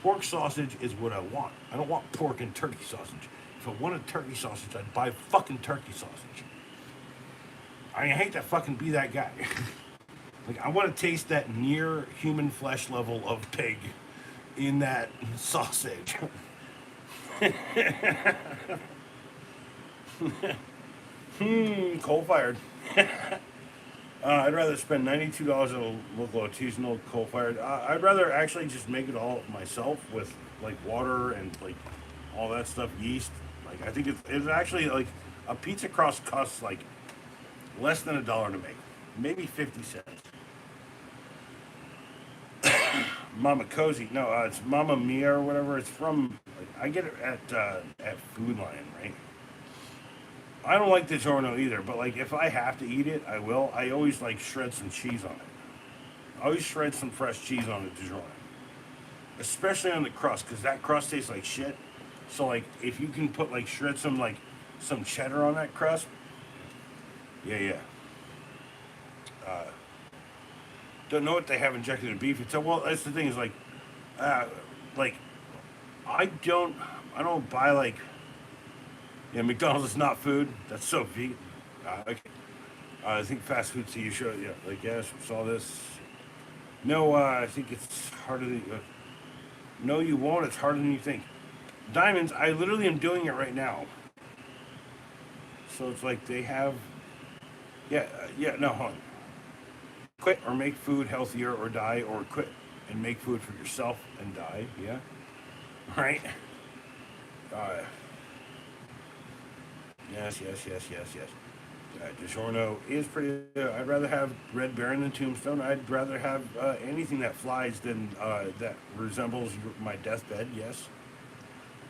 S1: Pork sausage is what I want. I don't want pork and turkey sausage. If I wanted turkey sausage, I'd buy fucking turkey sausage. I hate to fucking be that guy. I want to taste that near human flesh level of pig in that sausage. Coal fired. I'd rather spend $92 at a local artisanal coal fired. I'd rather actually just make it all myself with like water and like all that stuff, yeast. Like I think it's actually like a pizza crust costs like less than $1 to make, maybe 50 cents. Mama Cozy, no, it's Mama Mia or whatever. It's from like, I get it at Food Lion, right? I don't like DiGiorno either, but like if I have to eat it, I will. I always like shred some cheese on it. I always shred some fresh cheese on the DiGiorno, especially on the crust, because that crust tastes like shit. So like if you can put like shred some cheddar on that crust, yeah, yeah. Uh, don't know what they have injected in beef. It's well, that's the thing is uh, like I I don't buy like yeah McDonald's is not food. That's so vegan. Okay. I think fast food TV show. Yeah, like yes, saw this. No, I think it's harder than. No, you won't. It's harder than you think. Diamonds. I literally am doing it right now. So it's like they have. Yeah, yeah. No, hold on. Quit or make food healthier or die or quit and make food for yourself and die. Yeah, right. Uh, yes, yes, yes, yes, yes. DiGiorno is pretty. I'd rather have Red Baron than Tombstone. I'd rather have anything that flies than that resembles my deathbed. Yes.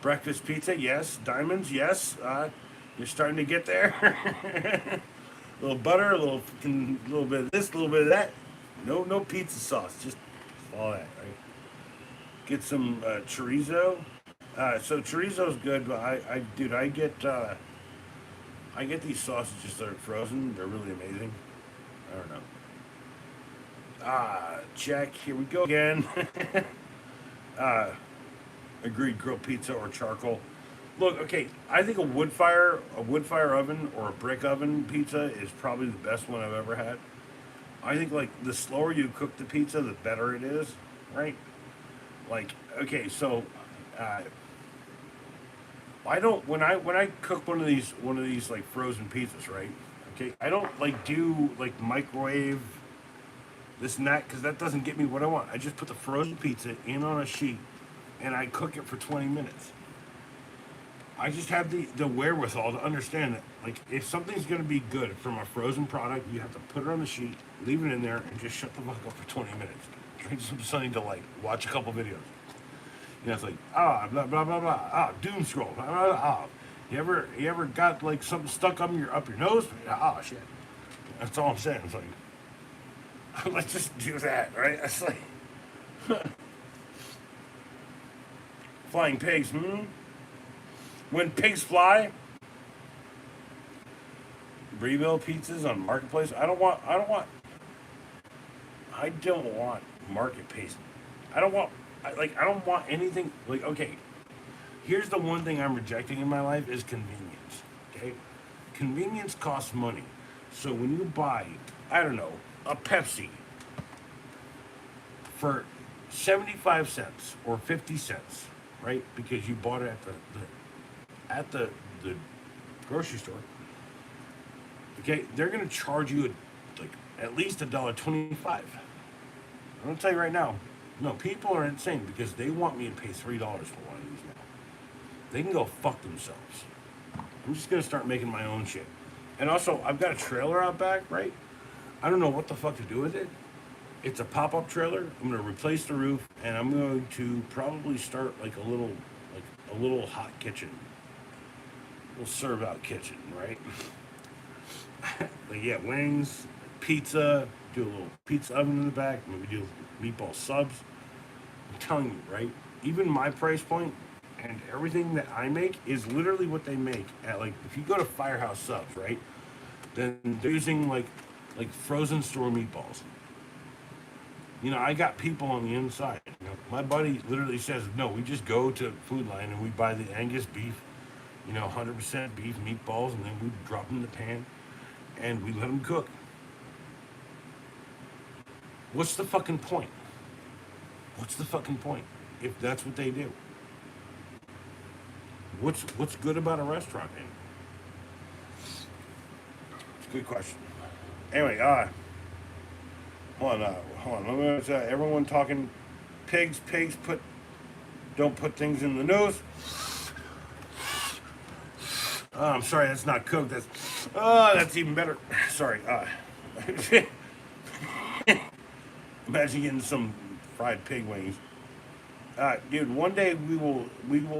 S1: Breakfast pizza. Yes. Diamonds. Yes. You're starting to get there. A little butter, little bit of this, a little bit of that. No pizza sauce. Just all that. Right. Get some chorizo. So chorizo's good, but dude, I get these sausages that are frozen. They're really amazing. I don't know. Check. Here we go again. uh, Agreed. Grilled pizza or charcoal. Look, okay. I think a wood fire oven or a brick oven pizza is probably the best one I've ever had. I think like the slower you cook the pizza, the better it is. Right? Like, okay, so uh, I don't when I cook one of these like frozen pizzas, right? Okay, I don't like do like microwave this and that because that doesn't get me what I want. I just put the frozen pizza in on a sheet and I cook it for 20 minutes. I just have the wherewithal to understand that like if something's gonna be good from a frozen product, you have to put it on the sheet, leave it in there, and just shut the fuck up for 20 minutes. Drink something to like watch a couple videos. You know, it's like blah blah blah blah doom scroll You ever got like something stuck up your nose? Shit. That's all I'm saying. It's like let's just do that, right? It's like flying pigs. When pigs fly, Breville pizzas on marketplace. I don't want market pace. I don't want. I don't want anything like okay. Here's the one thing I'm rejecting in my life is convenience. Okay, convenience costs money. So when you buy, I don't know, a Pepsi for 75 cents or 50 cents, right? Because you bought it at the grocery store. Okay, they're gonna charge you like at least $1.25. I'm gonna tell you right now, no, people are insane because they want me to pay $3 for one of these now. They can go fuck themselves. I'm just gonna start making my own shit. And also, I've got a trailer out back, right? I don't know what the fuck to do with it. It's a pop-up trailer. I'm gonna replace the roof, and I'm going to probably start like a little hot kitchen, a little serve-out kitchen, right? Like yeah, wings, pizza. Do a little pizza oven in the back. Maybe do meatball subs. I'm telling you, right? Even my price point and everything that I make is literally what they make at like if you go to Firehouse Subs, right? Then they're using like frozen store meatballs. You know, I got people on the inside. You know, my buddy literally says, no, we just go to Food Lion and we buy the Angus beef, 100% beef meatballs, and then we drop them in the pan and we let them cook. What's the fucking point? What's the fucking point if that's what they do? What's good about a restaurant, man? It's a good question. Anyway, hold on. Everyone talking pigs don't put things in the nose. Oh, I'm sorry, that's not cooked. That's even better. Sorry. Imagine getting some fried pig wings. Dude, one day we will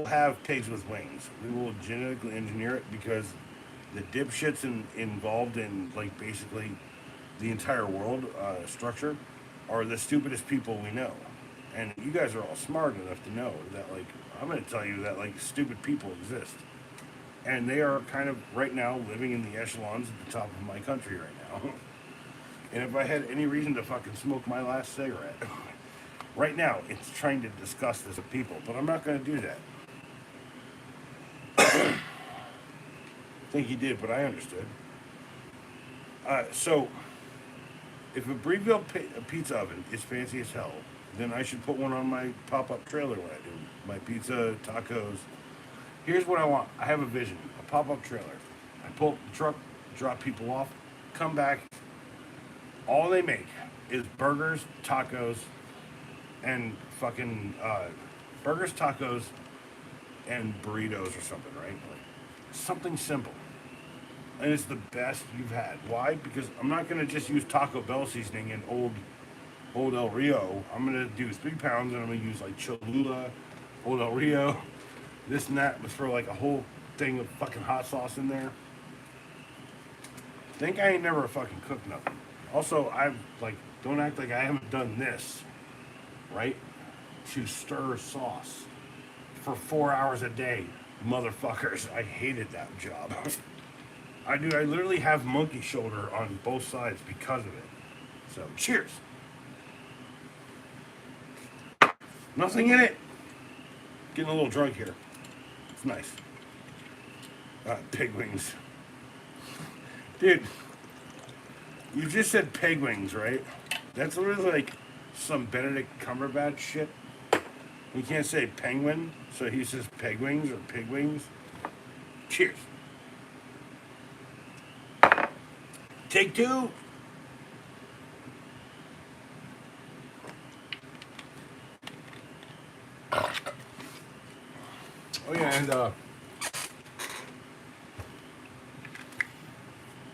S1: have pigs with wings. We will genetically engineer it because the dipshits involved in like basically the entire world structure are the stupidest people we know. And you guys are all smart enough to know that like I'm going to tell you that like stupid people exist. And they are kind of right now living in the echelons at the top of my country right now. And if I had any reason to fucking smoke my last cigarette, right now it's trying to disgust us with people, but I'm not going to do that. I think he did, but I understood. So, if a Breville pizza oven is fancy as hell, then I should put one on my pop-up trailer when I do my pizza, tacos. Here's what I want. I have a vision, a pop-up trailer. I pull up the truck, drop people off, come back. All they make is burgers, tacos, and fucking burgers, tacos, and burritos or something, right? Like, something simple. And it's the best you've had. Why? Because I'm not gonna just use Taco Bell seasoning and old El Rio. I'm gonna do 3 pounds and I'm gonna use like Cholula, old El Rio, this and that. Let's throw like a whole thing of fucking hot sauce in there. Think I ain't never fucking cooked nothing. Also, I've like, don't act like I haven't done this, right? To stir sauce for 4 hours a day, motherfuckers. I hated that job. I do. I literally have monkey shoulder on both sides because of it. So, cheers. Nothing in it. Getting a little drunk here. It's nice. Pig wings. Dude, you just said pig wings, right? That's literally like some Benedict Cumberbatch shit. You can't say penguin, so he says pig wings or pig wings. Cheers. Take 2. Oh yeah, and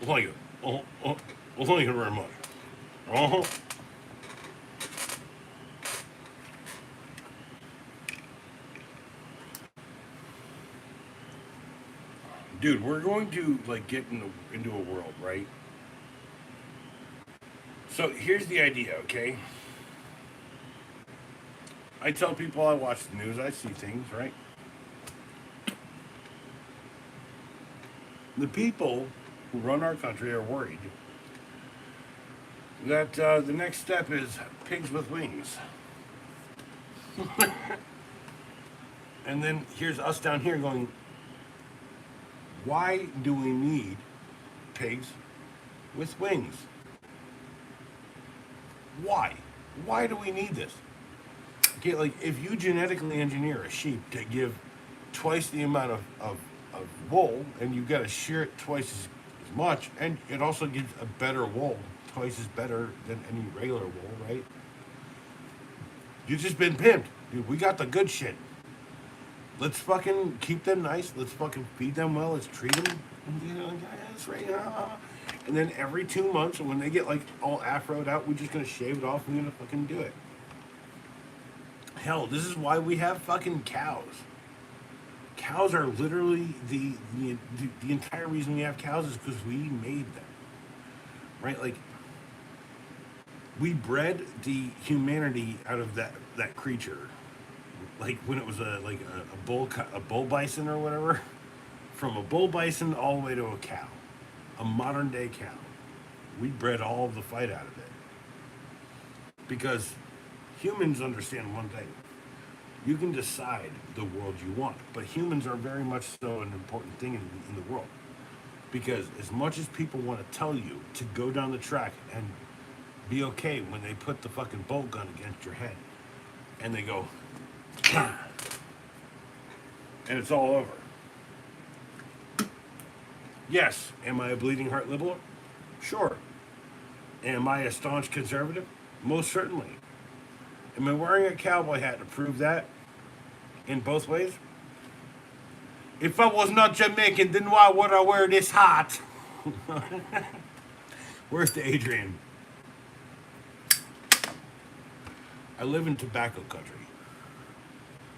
S1: thank you. Thank you very much. Uh-huh. Dude, we're going to like get into a world, right? So here's the idea, okay? I tell people I watch the news, I see things, right? The people who run our country are worried that the next step is pigs with wings. And then here's us down here going, why do we need pigs with wings? Why? Why do we need this? Okay, like if you genetically engineer a sheep to give twice the amount of wool and you got to shear it twice as much, and it also gives a better wool, twice as better than any regular wool, right? You've just been pimped. Dude, we got the good shit. Let's fucking keep them nice. Let's fucking feed them well. Let's treat them. You know, that's right. And then every 2 months, when they get like all afroed out, we're just gonna shave it off and we're gonna fucking do it. Hell, this is why we have fucking cows. Cows are literally the entire reason we have cows is because we made them, right? Like we bred the humanity out of that creature, like when it was a bull bison or whatever, from a bull bison all the way to a cow, a modern day cow. We bred all of the fight out of it because humans understand one thing. You can decide the world you want, but humans are very much so an important thing in the world. Because as much as people want to tell you to go down the track and be okay when they put the fucking bolt gun against your head and they go, and it's all over. Yes. Am I a bleeding heart liberal? Sure. Am I a staunch conservative? Most certainly. Am I wearing a cowboy hat to prove that in both ways? If I was not Jamaican, then why would I wear this hat? Where's the Adrian? I live in tobacco country.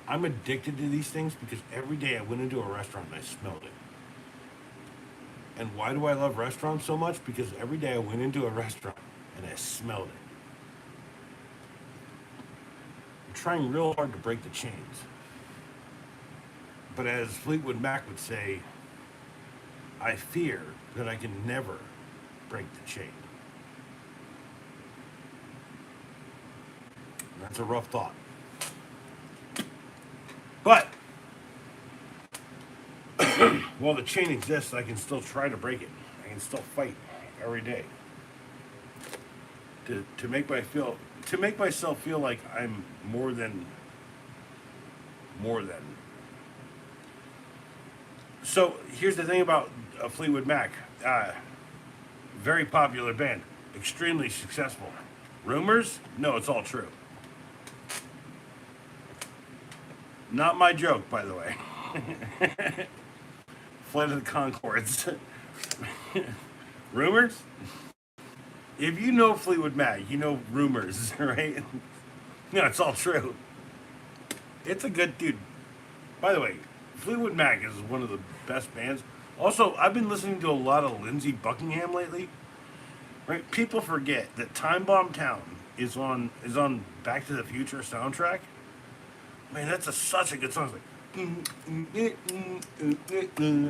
S1: I'm addicted to these things because every day I went into a restaurant and I smelled it. And why do I love restaurants so much? Because every day I went into a restaurant and I smelled it. I'm trying real hard to break the chains. But as Fleetwood Mac would say, I fear that I can never break the chain. That's a rough thought. But while the chain exists, I can still try to break it. I can still fight every day to make myself feel like I'm more than. So here's the thing about Fleetwood Mac. Very popular band, extremely successful. Rumors? No, it's all true. Not my joke, by the way. Flight of the Conchords. Rumors? If you know Fleetwood Mac, you know Rumors, right? No, it's all true. It's a good dude. By the way, Fleetwood Mac is one of the best bands. Also, I've been listening to a lot of Lindsey Buckingham lately. Right? People forget that Time Bomb Town is on Back to the Future soundtrack. Man, that's such a good song. It's like,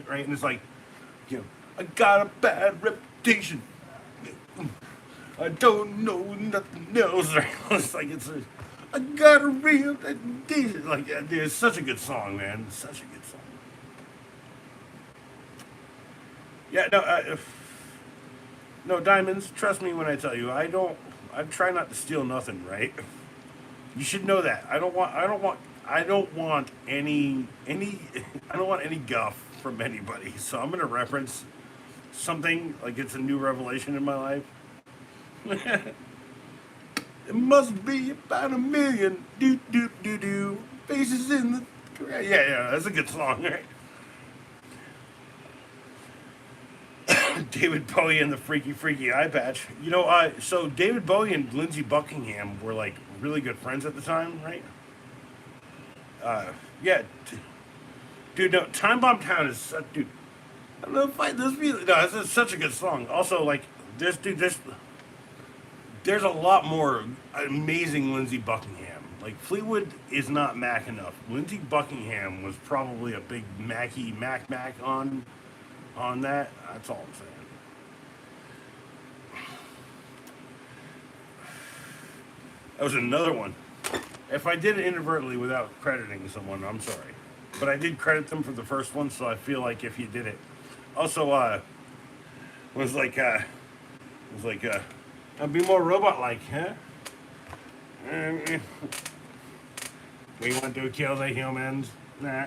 S1: right? And it's like, you know, I got a bad reputation. I don't know nothing else. It's like I got a real reputation. Like, dude, it's such a good song, man. It's such a good song. Yeah, no, Diamonds. Trust me when I tell you, I try not to steal nothing, right? You should know that. I don't want any I don't want any guff from anybody. So I'm gonna reference something like it's a new revelation in my life. It must be about 1 million faces in the yeah, that's a good song, right? David Bowie and the Freaky Eye Patch. You know, so David Bowie and Lindsey Buckingham were like really good friends at the time, right? Yeah, dude. No, Time Bomb Town is such, dude. I don't know if this music. No, this is such a good song. Also, like there's a lot more amazing Lindsey Buckingham. Like Fleetwood is not Mac enough. Lindsey Buckingham was probably a big Mac on that. That's all I'm saying. That was another one. If I did it inadvertently without crediting someone, I'm sorry. But I did credit them for the first one, so I feel like if you did it. Also, was like, I'd be more robot-like, huh? We want to kill the humans. Nah.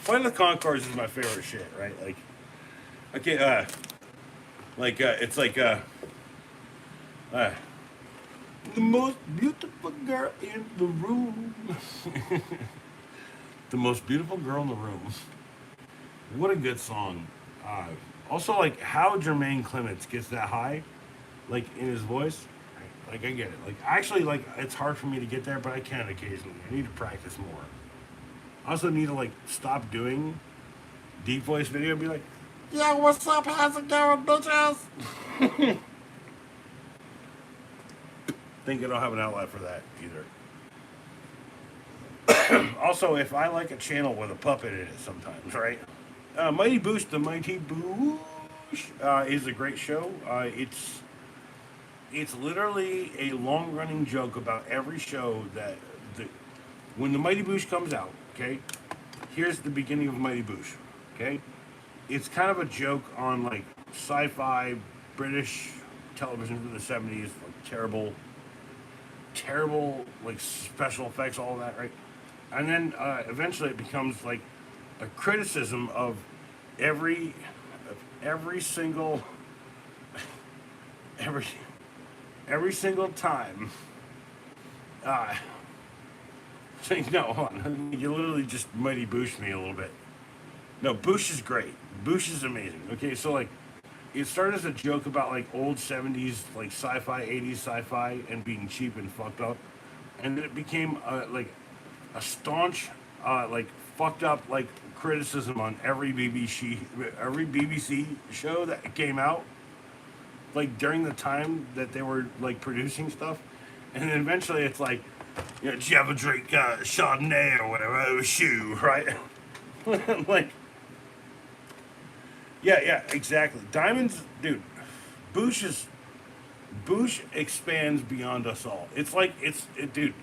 S1: Flight of the Conchords is my favorite shit, right? Like, okay, it's like, the most beautiful girl in the room. The most beautiful girl in the room. What a good song. Also, like, how Jermaine Clements gets that high, like, in his voice. Like, I get it. Like, actually, like, it's hard for me to get there, but I can occasionally. I need to practice more. I also need to, like, stop doing deep voice video and be like, yo, what's up? How's it going, bitches? Think I don't have an outlet for that either. Also, if I like a channel with a puppet in it sometimes, right? Mighty Boosh, the Mighty Boosh is a great show. It's literally a long-running joke about every show when the Mighty Boosh comes out, okay? Here's the beginning of Mighty Boosh, okay? It's kind of a joke on, like, sci-fi British television from the 70s, like terrible, like, special effects, all that, right? And then eventually it becomes, like, a criticism of every every single every every single time. Uh, no, hold on. You literally just Mighty Boosh me a little bit. No, Boosh is great. Boosh is amazing. Okay, so like, it started as a joke about like old '70s like sci-fi, '80s sci-fi, and being cheap and fucked up, and then it became like a staunch, like fucked up like criticism on every BBC show that came out, like during the time that they were like producing stuff, and then eventually it's like, you know, did you ever drink Chardonnay or whatever? It was shoe, right? Like, yeah, exactly. Diamonds, dude. Boosh expands beyond us all. It's like dude.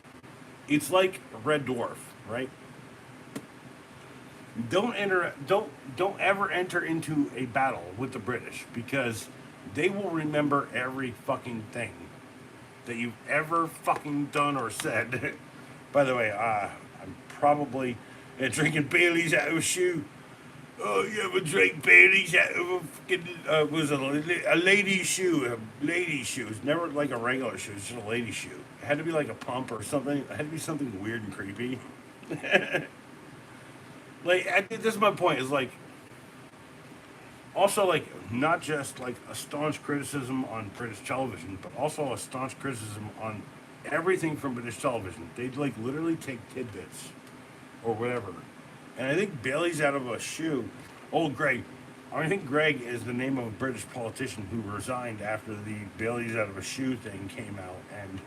S1: It's like Red Dwarf, right? Don't ever enter into a battle with the British because they will remember every fucking thing that you've ever fucking done or said. By the way, I'm probably drinking Bailey's out of a shoe. Oh, you ever drank Bailey's out of a fucking, was it a lady's shoe? A lady's shoe. It's never like a regular shoe, it's just a lady's shoe. It had to be like a pump or something. It had to be something weird and creepy. Like, this is my point, is like, also like, not just like a staunch criticism on British television, but also a staunch criticism on everything from British television. They'd like literally take tidbits or whatever. And I think Bailey's out of a shoe. Old Greg. I think Greg is the name of a British politician who resigned after the Bailey's out of a shoe thing came out, and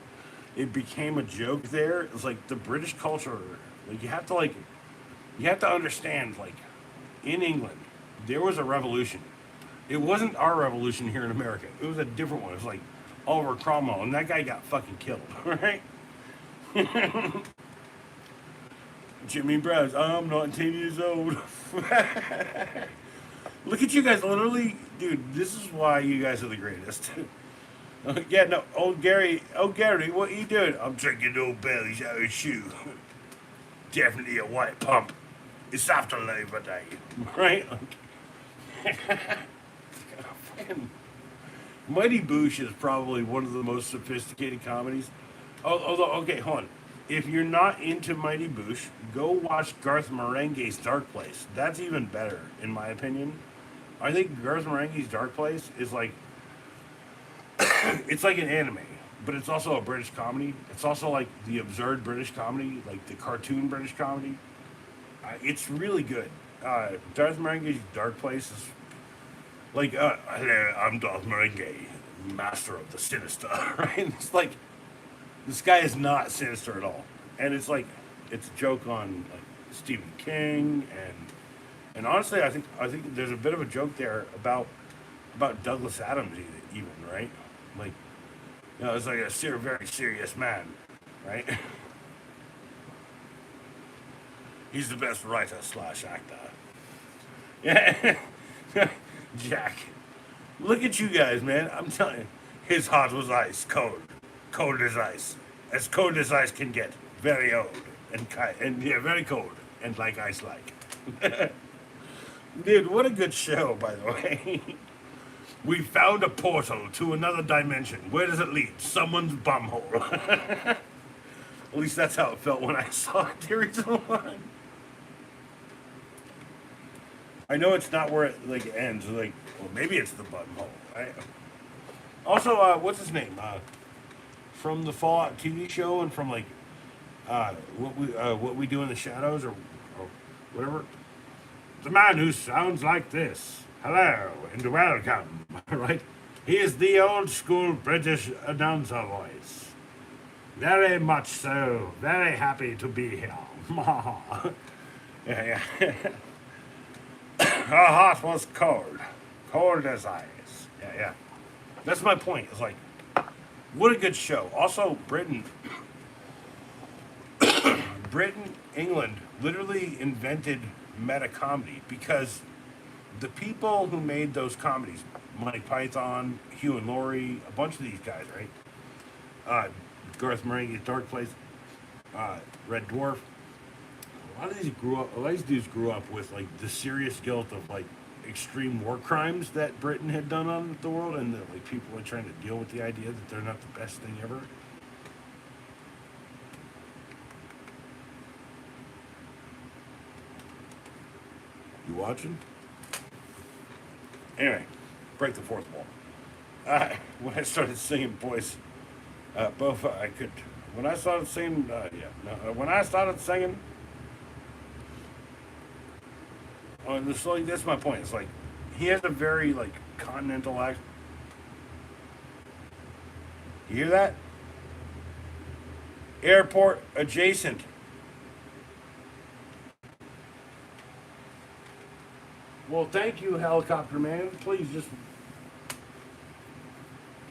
S1: it became a joke there. It's like the British culture. Like you have to understand. Like in England, there was a revolution. It wasn't our revolution here in America. It was a different one. It was like Oliver Cromwell, and that guy got fucking killed. Right? Jimmy Browse, I'm not 10 years old. Look at you guys, literally, dude, this is why you guys are the greatest. Yeah, no, Gary, what are you doing? I'm drinking Old Bailey's out of his shoe. Definitely a white pump. It's after Labor Day, right? Fucking Mighty Boosh is probably one of the most sophisticated comedies. Although, okay, hold on. If you're not into Mighty Boosh, go watch Garth Marenghi's Dark Place. That's even better, in my opinion. I think Garth Marenghi's Dark Place is like, it's like an anime, but it's also a British comedy. It's also like the absurd British comedy, like the cartoon British comedy. It's really good. Garth Marenghi's Dark Place is like, hello, I'm Garth Marenghi, master of the sinister, right? It's like, this guy is not sinister at all, and it's like it's a joke on like Stephen King, and honestly, I think there's a bit of a joke there about Douglas Adams even, right? Like, you know, it's like a very serious man, right? He's the best writer / actor. Yeah, Jack. Look at you guys, man. I'm telling you, his heart was ice cold. Cold as cold as ice can get. Very old and yeah, very cold and like ice like. Dude, what a good show, by the way. We found a portal to another dimension. Where does it lead? Someone's bumhole. At least that's how it felt when I saw it. There is one. I know it's not where it like ends. Like, well, maybe it's the buttonhole. Right? Also, what's his name? From the Fallout TV show and from like what we do in the shadows or whatever. The man who sounds like this. Hello and welcome. Right? He is the old school British announcer voice. Very much so. Very happy to be here. Yeah. Her heart was cold. Cold as ice. Yeah. That's my point. It's like, what a good show. Also, Britain, England literally invented meta comedy because the people who made those comedies, Monty Python, Hugh and Laurie, a bunch of these guys, right? Garth Marenghi's Dark Place, Red Dwarf. A lot of these dudes grew up with like the serious guilt of like extreme war crimes that Britain had done on the world, and that like people are trying to deal with the idea that they're not the best thing ever. You watching? Anyway, break the fourth wall. When I started singing, boys, both I could. When I started singing, when I started singing, this like that's my point. It's like he has a very like continental accent. You hear that? Airport adjacent. Well, thank you, helicopter man. Please just.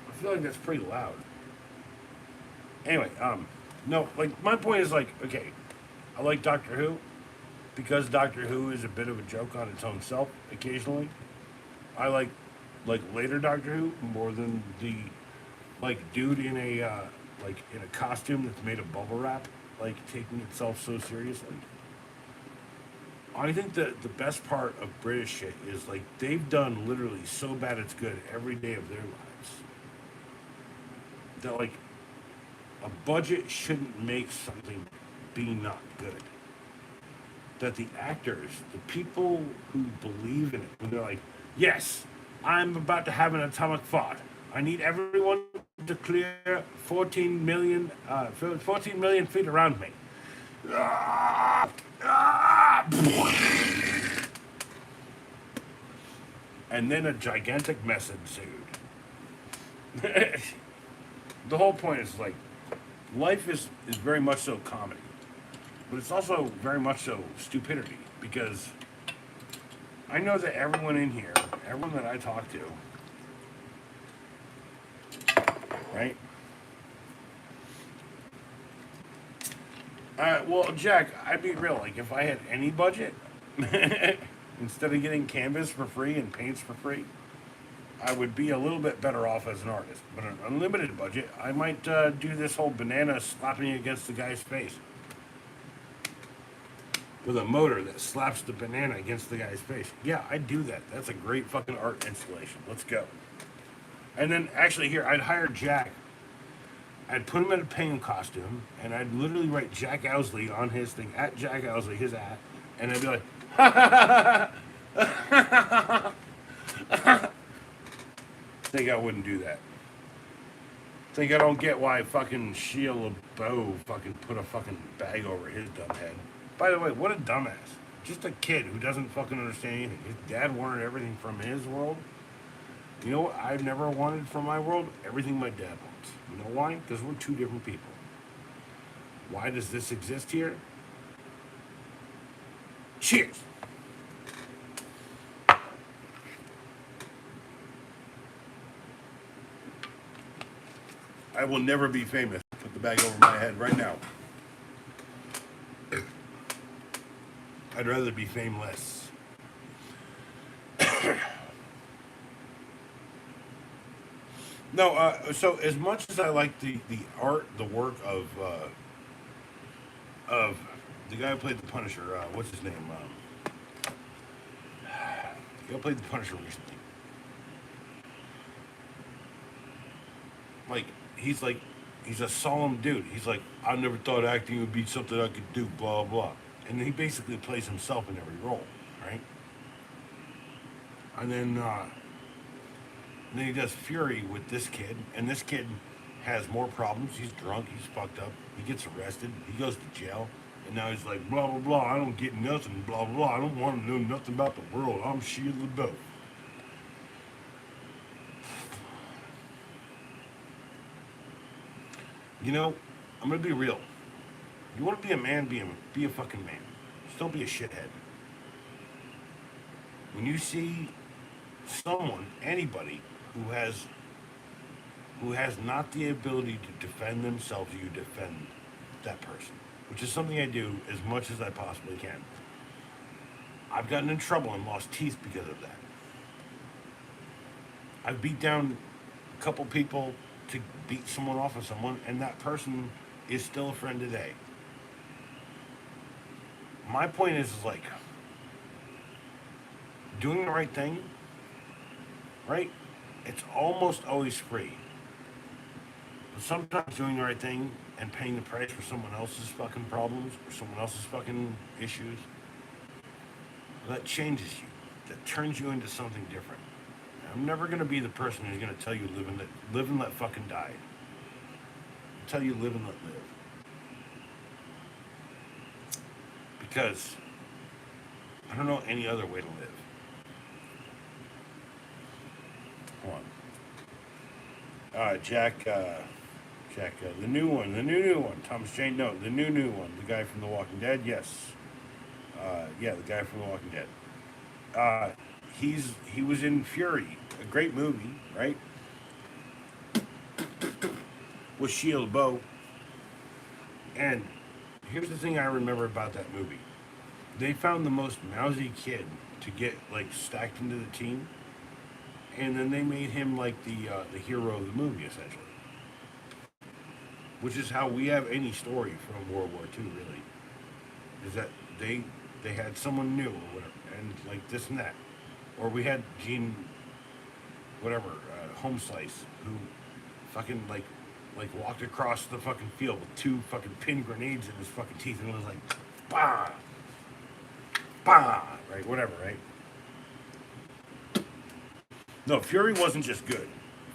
S1: I feel like that's pretty loud. Anyway, no, like my point is like, okay, I like Doctor Who because Doctor Who is a bit of a joke on its own self occasionally. I like later Doctor Who more than the like dude in a like in a costume that's made of bubble wrap, like taking itself so seriously. I think that the best part of British shit is like they've done literally so bad it's good every day of their lives that like a budget shouldn't make something be not good. That the actors, the people who believe in it, when they're like, yes, I'm about to have an atomic fart. I need everyone to clear 14 million, 14 million feet around me. Ah, ah, and then a gigantic mess ensued. The whole point is like, life is very much so comedy, but it's also very much so stupidity because I know that everyone in here, everyone that I talk to, right? Well, Jack, I'd be real. Like, if I had any budget, instead of getting canvas for free and paints for free, I would be a little bit better off as an artist. But an unlimited budget, I might do this whole banana slapping against the guy's face with a motor that slaps the banana against the guy's face. Yeah, I'd do that. That's a great fucking art installation. Let's go. And then, actually, here, I'd hire Jack. I'd put him in a penguin costume, and I'd literally write Jack Owsley on his thing, at Jack Owsley, his at, and I'd be like, think I wouldn't do that. Think I don't get why fucking Shia LaBeouf fucking put a fucking bag over his dumb head. By the way, what a dumbass. Just a kid who doesn't fucking understand anything. His dad wanted everything from his world. You know what I've never wanted from my world? Everything my dad wants. You know why? Because we're two different people. Why does this exist here? Cheers! I will never be famous. Put the bag over my head right now. I'd rather be fameless. No, so as much as I like the art, the work of the guy who played the Punisher, what's his name? The guy who played the Punisher recently. Like, he's a solemn dude. He's like, I never thought acting would be something I could do, blah, blah. And he basically plays himself in every role, right? And then he does Fury with this kid, and this kid has more problems. He's drunk, he's fucked up, he gets arrested, he goes to jail, and now he's like, blah, blah, blah, I don't get nothing, blah, blah, blah, I don't want to know nothing about the world, I'm Shia LaBeouf. You know, I'm gonna be real. You want to be a man, be a fucking man. Just don't be a shithead. When you see someone, anybody who has not the ability to defend themselves, you defend that person, which is something I do as much as I possibly can. I've gotten in trouble and lost teeth because of that. I've beat down a couple people to beat someone off of someone, and that person is still a friend today. My point is like, doing the right thing, right? It's almost always free. But sometimes doing the right thing and paying the price for someone else's fucking problems or someone else's fucking issues, that changes you. That turns you into something different. I'm never gonna be the person who's gonna tell you live and let fucking die. I'll tell you live and let live. Because I don't know any other way to live. Hold on. The new one. Thomas Jane, no, the new one. The guy from The Walking Dead, yes. Yeah, the guy from The Walking Dead. Uh, he was in Fury, a great movie, right? With Shia LaBeouf. And here's the thing I remember about that movie. They found the most mousy kid to get like stacked into the team, and then they made him like the hero of the movie essentially. Which is how we have any story from World War II, really. Is that they had someone new or whatever, and like this and that, or we had Gene, whatever, Home Slice, who fucking like walked across the fucking field with two fucking pin grenades in his fucking teeth, and it was like, bah, bah, right, whatever, right. No, Fury wasn't just good.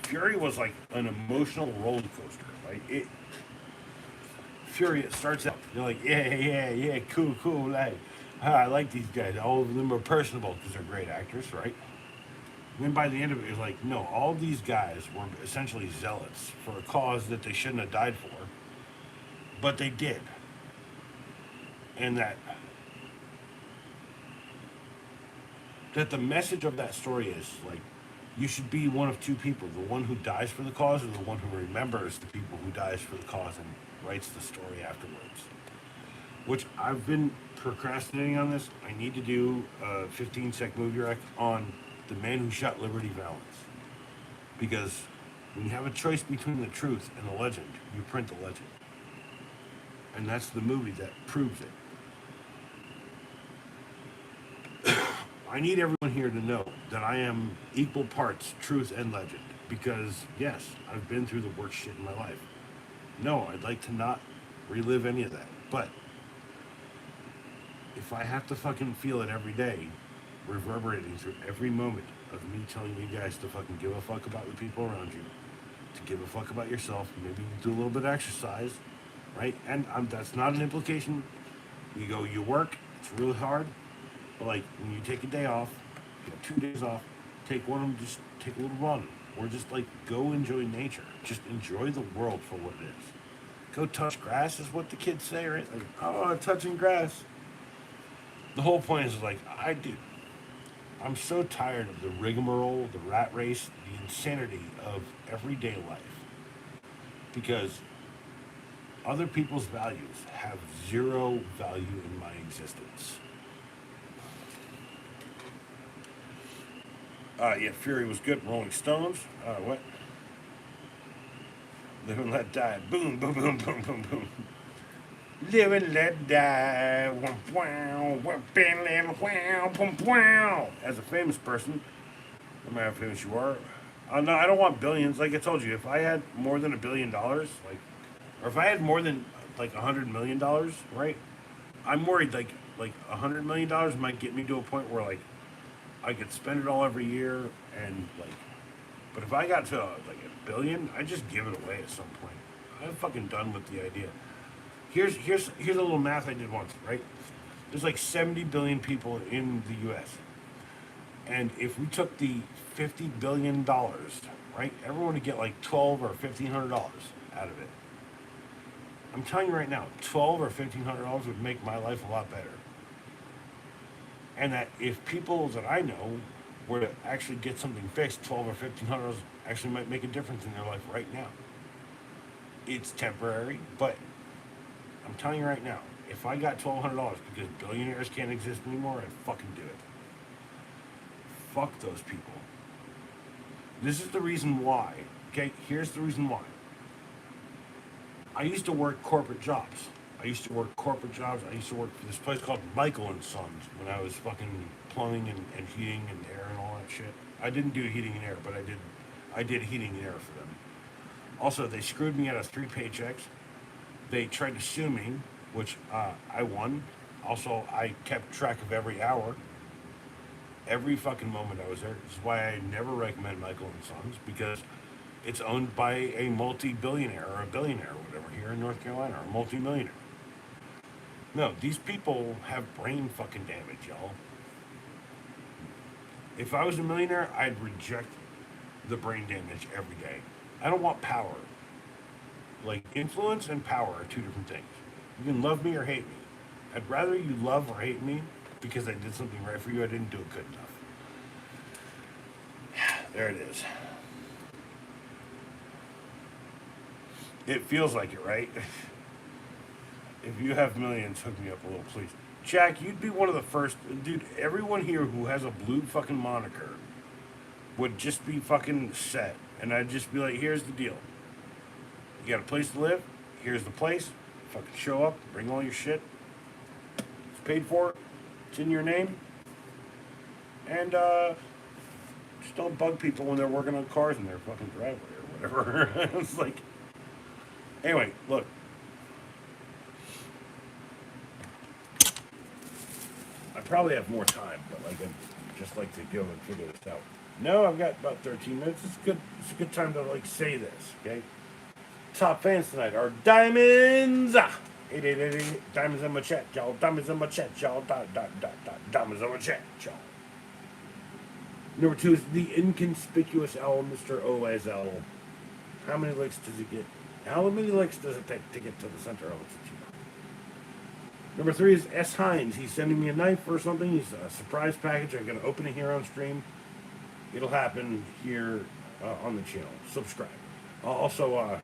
S1: Fury was like an emotional roller coaster. Like Fury, it starts out, you're like, yeah, cool, like, I like these guys. All of them are personable because they're great actors, right? And then by the end of it, it's like, no, all these guys were essentially zealots for a cause that they shouldn't have died for, but they did. And that the message of that story is like, you should be one of two people: the one who dies for the cause, or the one who remembers the people who dies for the cause and writes the story afterwards. Which I've been procrastinating on this. I need to do a 15-sec movie rec on the man who shot Liberty Valance, because when you have a choice between the truth and the legend, you print the legend, and that's the movie that proves it. I need everyone here to know that I am equal parts truth and legend, because yes, I've been through the worst shit in my life. No, I'd like to not relive any of that, but if I have to fucking feel it every day, reverberating through every moment of me telling you guys to fucking give a fuck about the people around you, to give a fuck about yourself, maybe do a little bit of exercise, right? And that's not an implication. You work, it's really hard, but like when you take a day off, you have 2 days off, take one of them, just take a little run, or just like go enjoy nature. Just enjoy the world for what it is. Go touch grass is what the kids say, right? Like, oh, touching grass. The whole point is like, I'm so tired of the rigmarole, the rat race, the insanity of everyday life. Because other people's values have zero value in my existence. Yeah, Fury was good. Rolling Stones. What? Live and Let Die. Boom, boom, boom, boom, boom, boom. Live and let die. As a famous person, no matter how famous you are, no, I don't want billions. Like I told you, if I had more than $1 billion, like, or if I had more than like $100 million, right? I'm worried like $100 million might get me to a point where like I could spend it all every year and like, but if I got to like $1 billion, I just give it away at some point. I'm fucking done with the idea. Here's a little math I did once, right? There's like 70 billion people in the U.S. And if we took the $50 billion, right, everyone would get like $1,200 or $1,500 out of it. I'm telling you right now, $1,200 or $1,500 would make my life a lot better. And that if people that I know were to actually get something fixed, $1,200 or $1,500 actually might make a difference in their life right now. It's temporary, but I'm telling you right now, if I got $1,200 because billionaires can't exist anymore, I'd fucking do it. Fuck those people. This is the reason why. Okay, here's the reason why. I used to work corporate jobs. I used to work corporate jobs. I used to work for this place called Michael and Sons when I was fucking plumbing and heating and air and all that shit. I didn't do heating and air, but I did heating and air for them. Also, they screwed me out of 3 paychecks. They tried to sue me, which I won. Also, I kept track of every hour, every fucking moment I was there. This is why I never recommend Michael and Sons, because it's owned by a multi-billionaire or a billionaire or whatever here in North Carolina, or a multi-millionaire. No, these people have brain fucking damage, y'all. If I was a millionaire, I'd reject the brain damage every day. I don't want power. Like, influence and power are 2 different things. You can love me or hate me. I'd rather you love or hate me because I did something right for you. I didn't do it good enough. There it is. It feels like it, right? If you have millions, hook me up a little, please. Jack, you'd be one of the first. Dude, everyone here who has a blue fucking moniker would just be fucking set. And I'd just be like, here's the deal. You got a place to live? Here's the place. Fucking show up, bring all your shit. It's paid for. It's in your name. And just don't bug people when they're working on cars in their fucking driveway or whatever. It's like, anyway, look. I probably have more time, but like I'd just like to go and figure this out. No, I've got about 13 minutes. It's good. It's a good time to like say this, okay? Top fans tonight are Diamonds. 8888 Diamonds in my chat, y'all. Diamonds in my chat, y'all. Diamonds in my chat, y'all. Number 2 is the inconspicuous owl, Mr. OSL. How many licks does he get? How many licks does it take to get to the center of it? Number 3 is S. Hines. He's sending me a knife or something. He's a surprise package. I'm going to open it here on stream. It'll happen here on the channel. Subscribe. Also,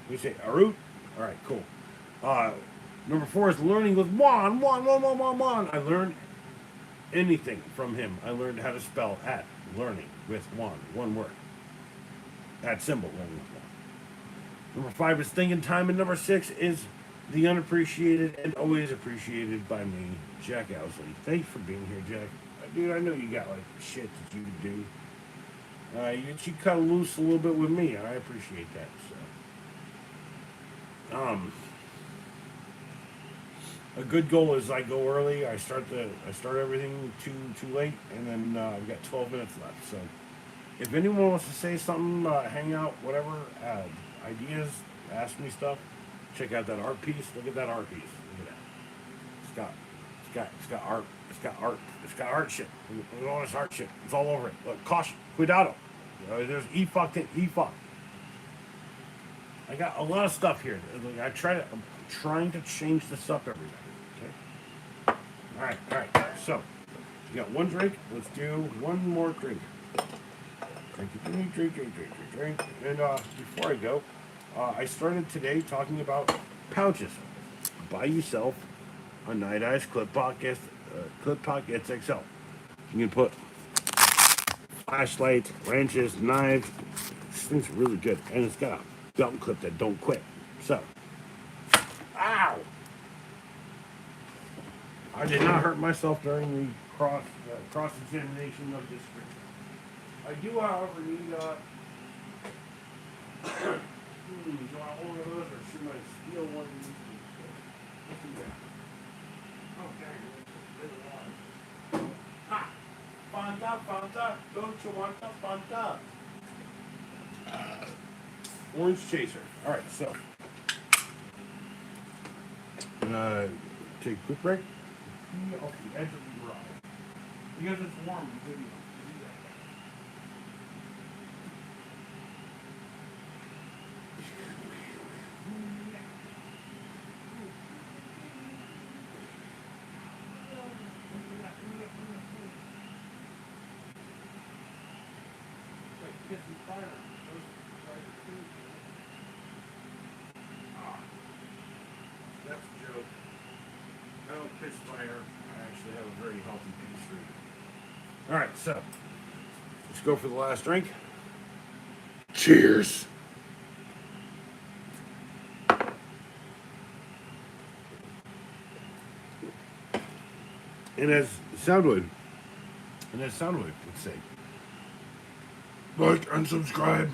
S1: we say Arut. All right, cool. Number 4 is learning with Juan. I learned anything from him. I learned how to spell at learning with Juan. One word. At symbol learning with Juan. Number 5 is thinking time, and number 6 is the unappreciated and always appreciated by me, Jack Owsley. Thanks for being here, Jack. Dude, I know you got like shit that you do. You cut loose a little bit with me. I appreciate that. So, a good goal is I go early. I start everything too late, and then I've got 12 minutes left. So, if anyone wants to say something, hang out, whatever, ideas, ask me stuff. Check out that art piece. Look at that art piece. Look at that. It's got art. It's got art. It's got art shit. Look at all this art shit. It's all over it. Look, caution. Cuidado. There's e-fuck. I got a lot of stuff here. I'm trying to change this up every day. Okay. All right. So, you got one drink. Let's do one more drink. Drink. And before I go, I started today talking about pouches. Buy yourself a Night Eyes Clip Pocket XXL. You can put flashlights, wrenches, knives. This thing's really good, and it's got a belt clip that don't quit. So, ow! I did not hurt myself during the cross examination of this drink. I do, however, need do I hold one of those, or should I steal one of these? Let's do that. Okay. Ha! Fanta, don't you want a Fanta? Orange Chaser. All right, so take a quick break. Off the edge of the garage because it's warm. That's a joke. I don't pitch fire. I actually have a very healthy pastry. All right, so let's go for the last drink. Cheers. And as Soundwood would say, like and subscribe.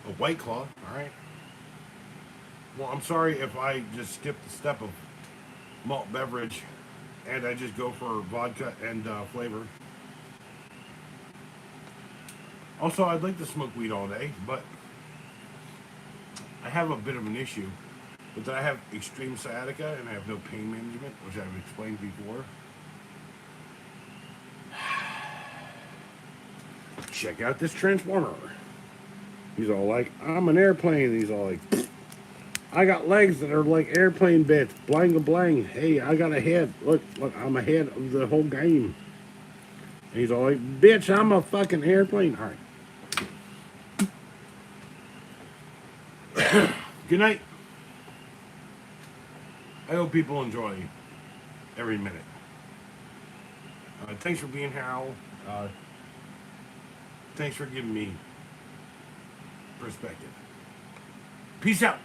S1: A White Claw, alright. Well, I'm sorry if I just skip the step of malt beverage and I just go for vodka and flavor. Also, I'd like to smoke weed all day, but I have a bit of an issue. But that I have extreme sciatica and I have no pain management, which I've explained before. Check out this transformer. He's all like, I'm an airplane. He's all like, I got legs that are like airplane bits. Blang a blang. Hey, I got a head. Look, I'm ahead of the whole game. And he's all like, bitch, I'm a fucking airplane. All right. Good night. I hope people enjoy every minute. Thanks for being here, Al. Thanks for giving me perspective. Peace out.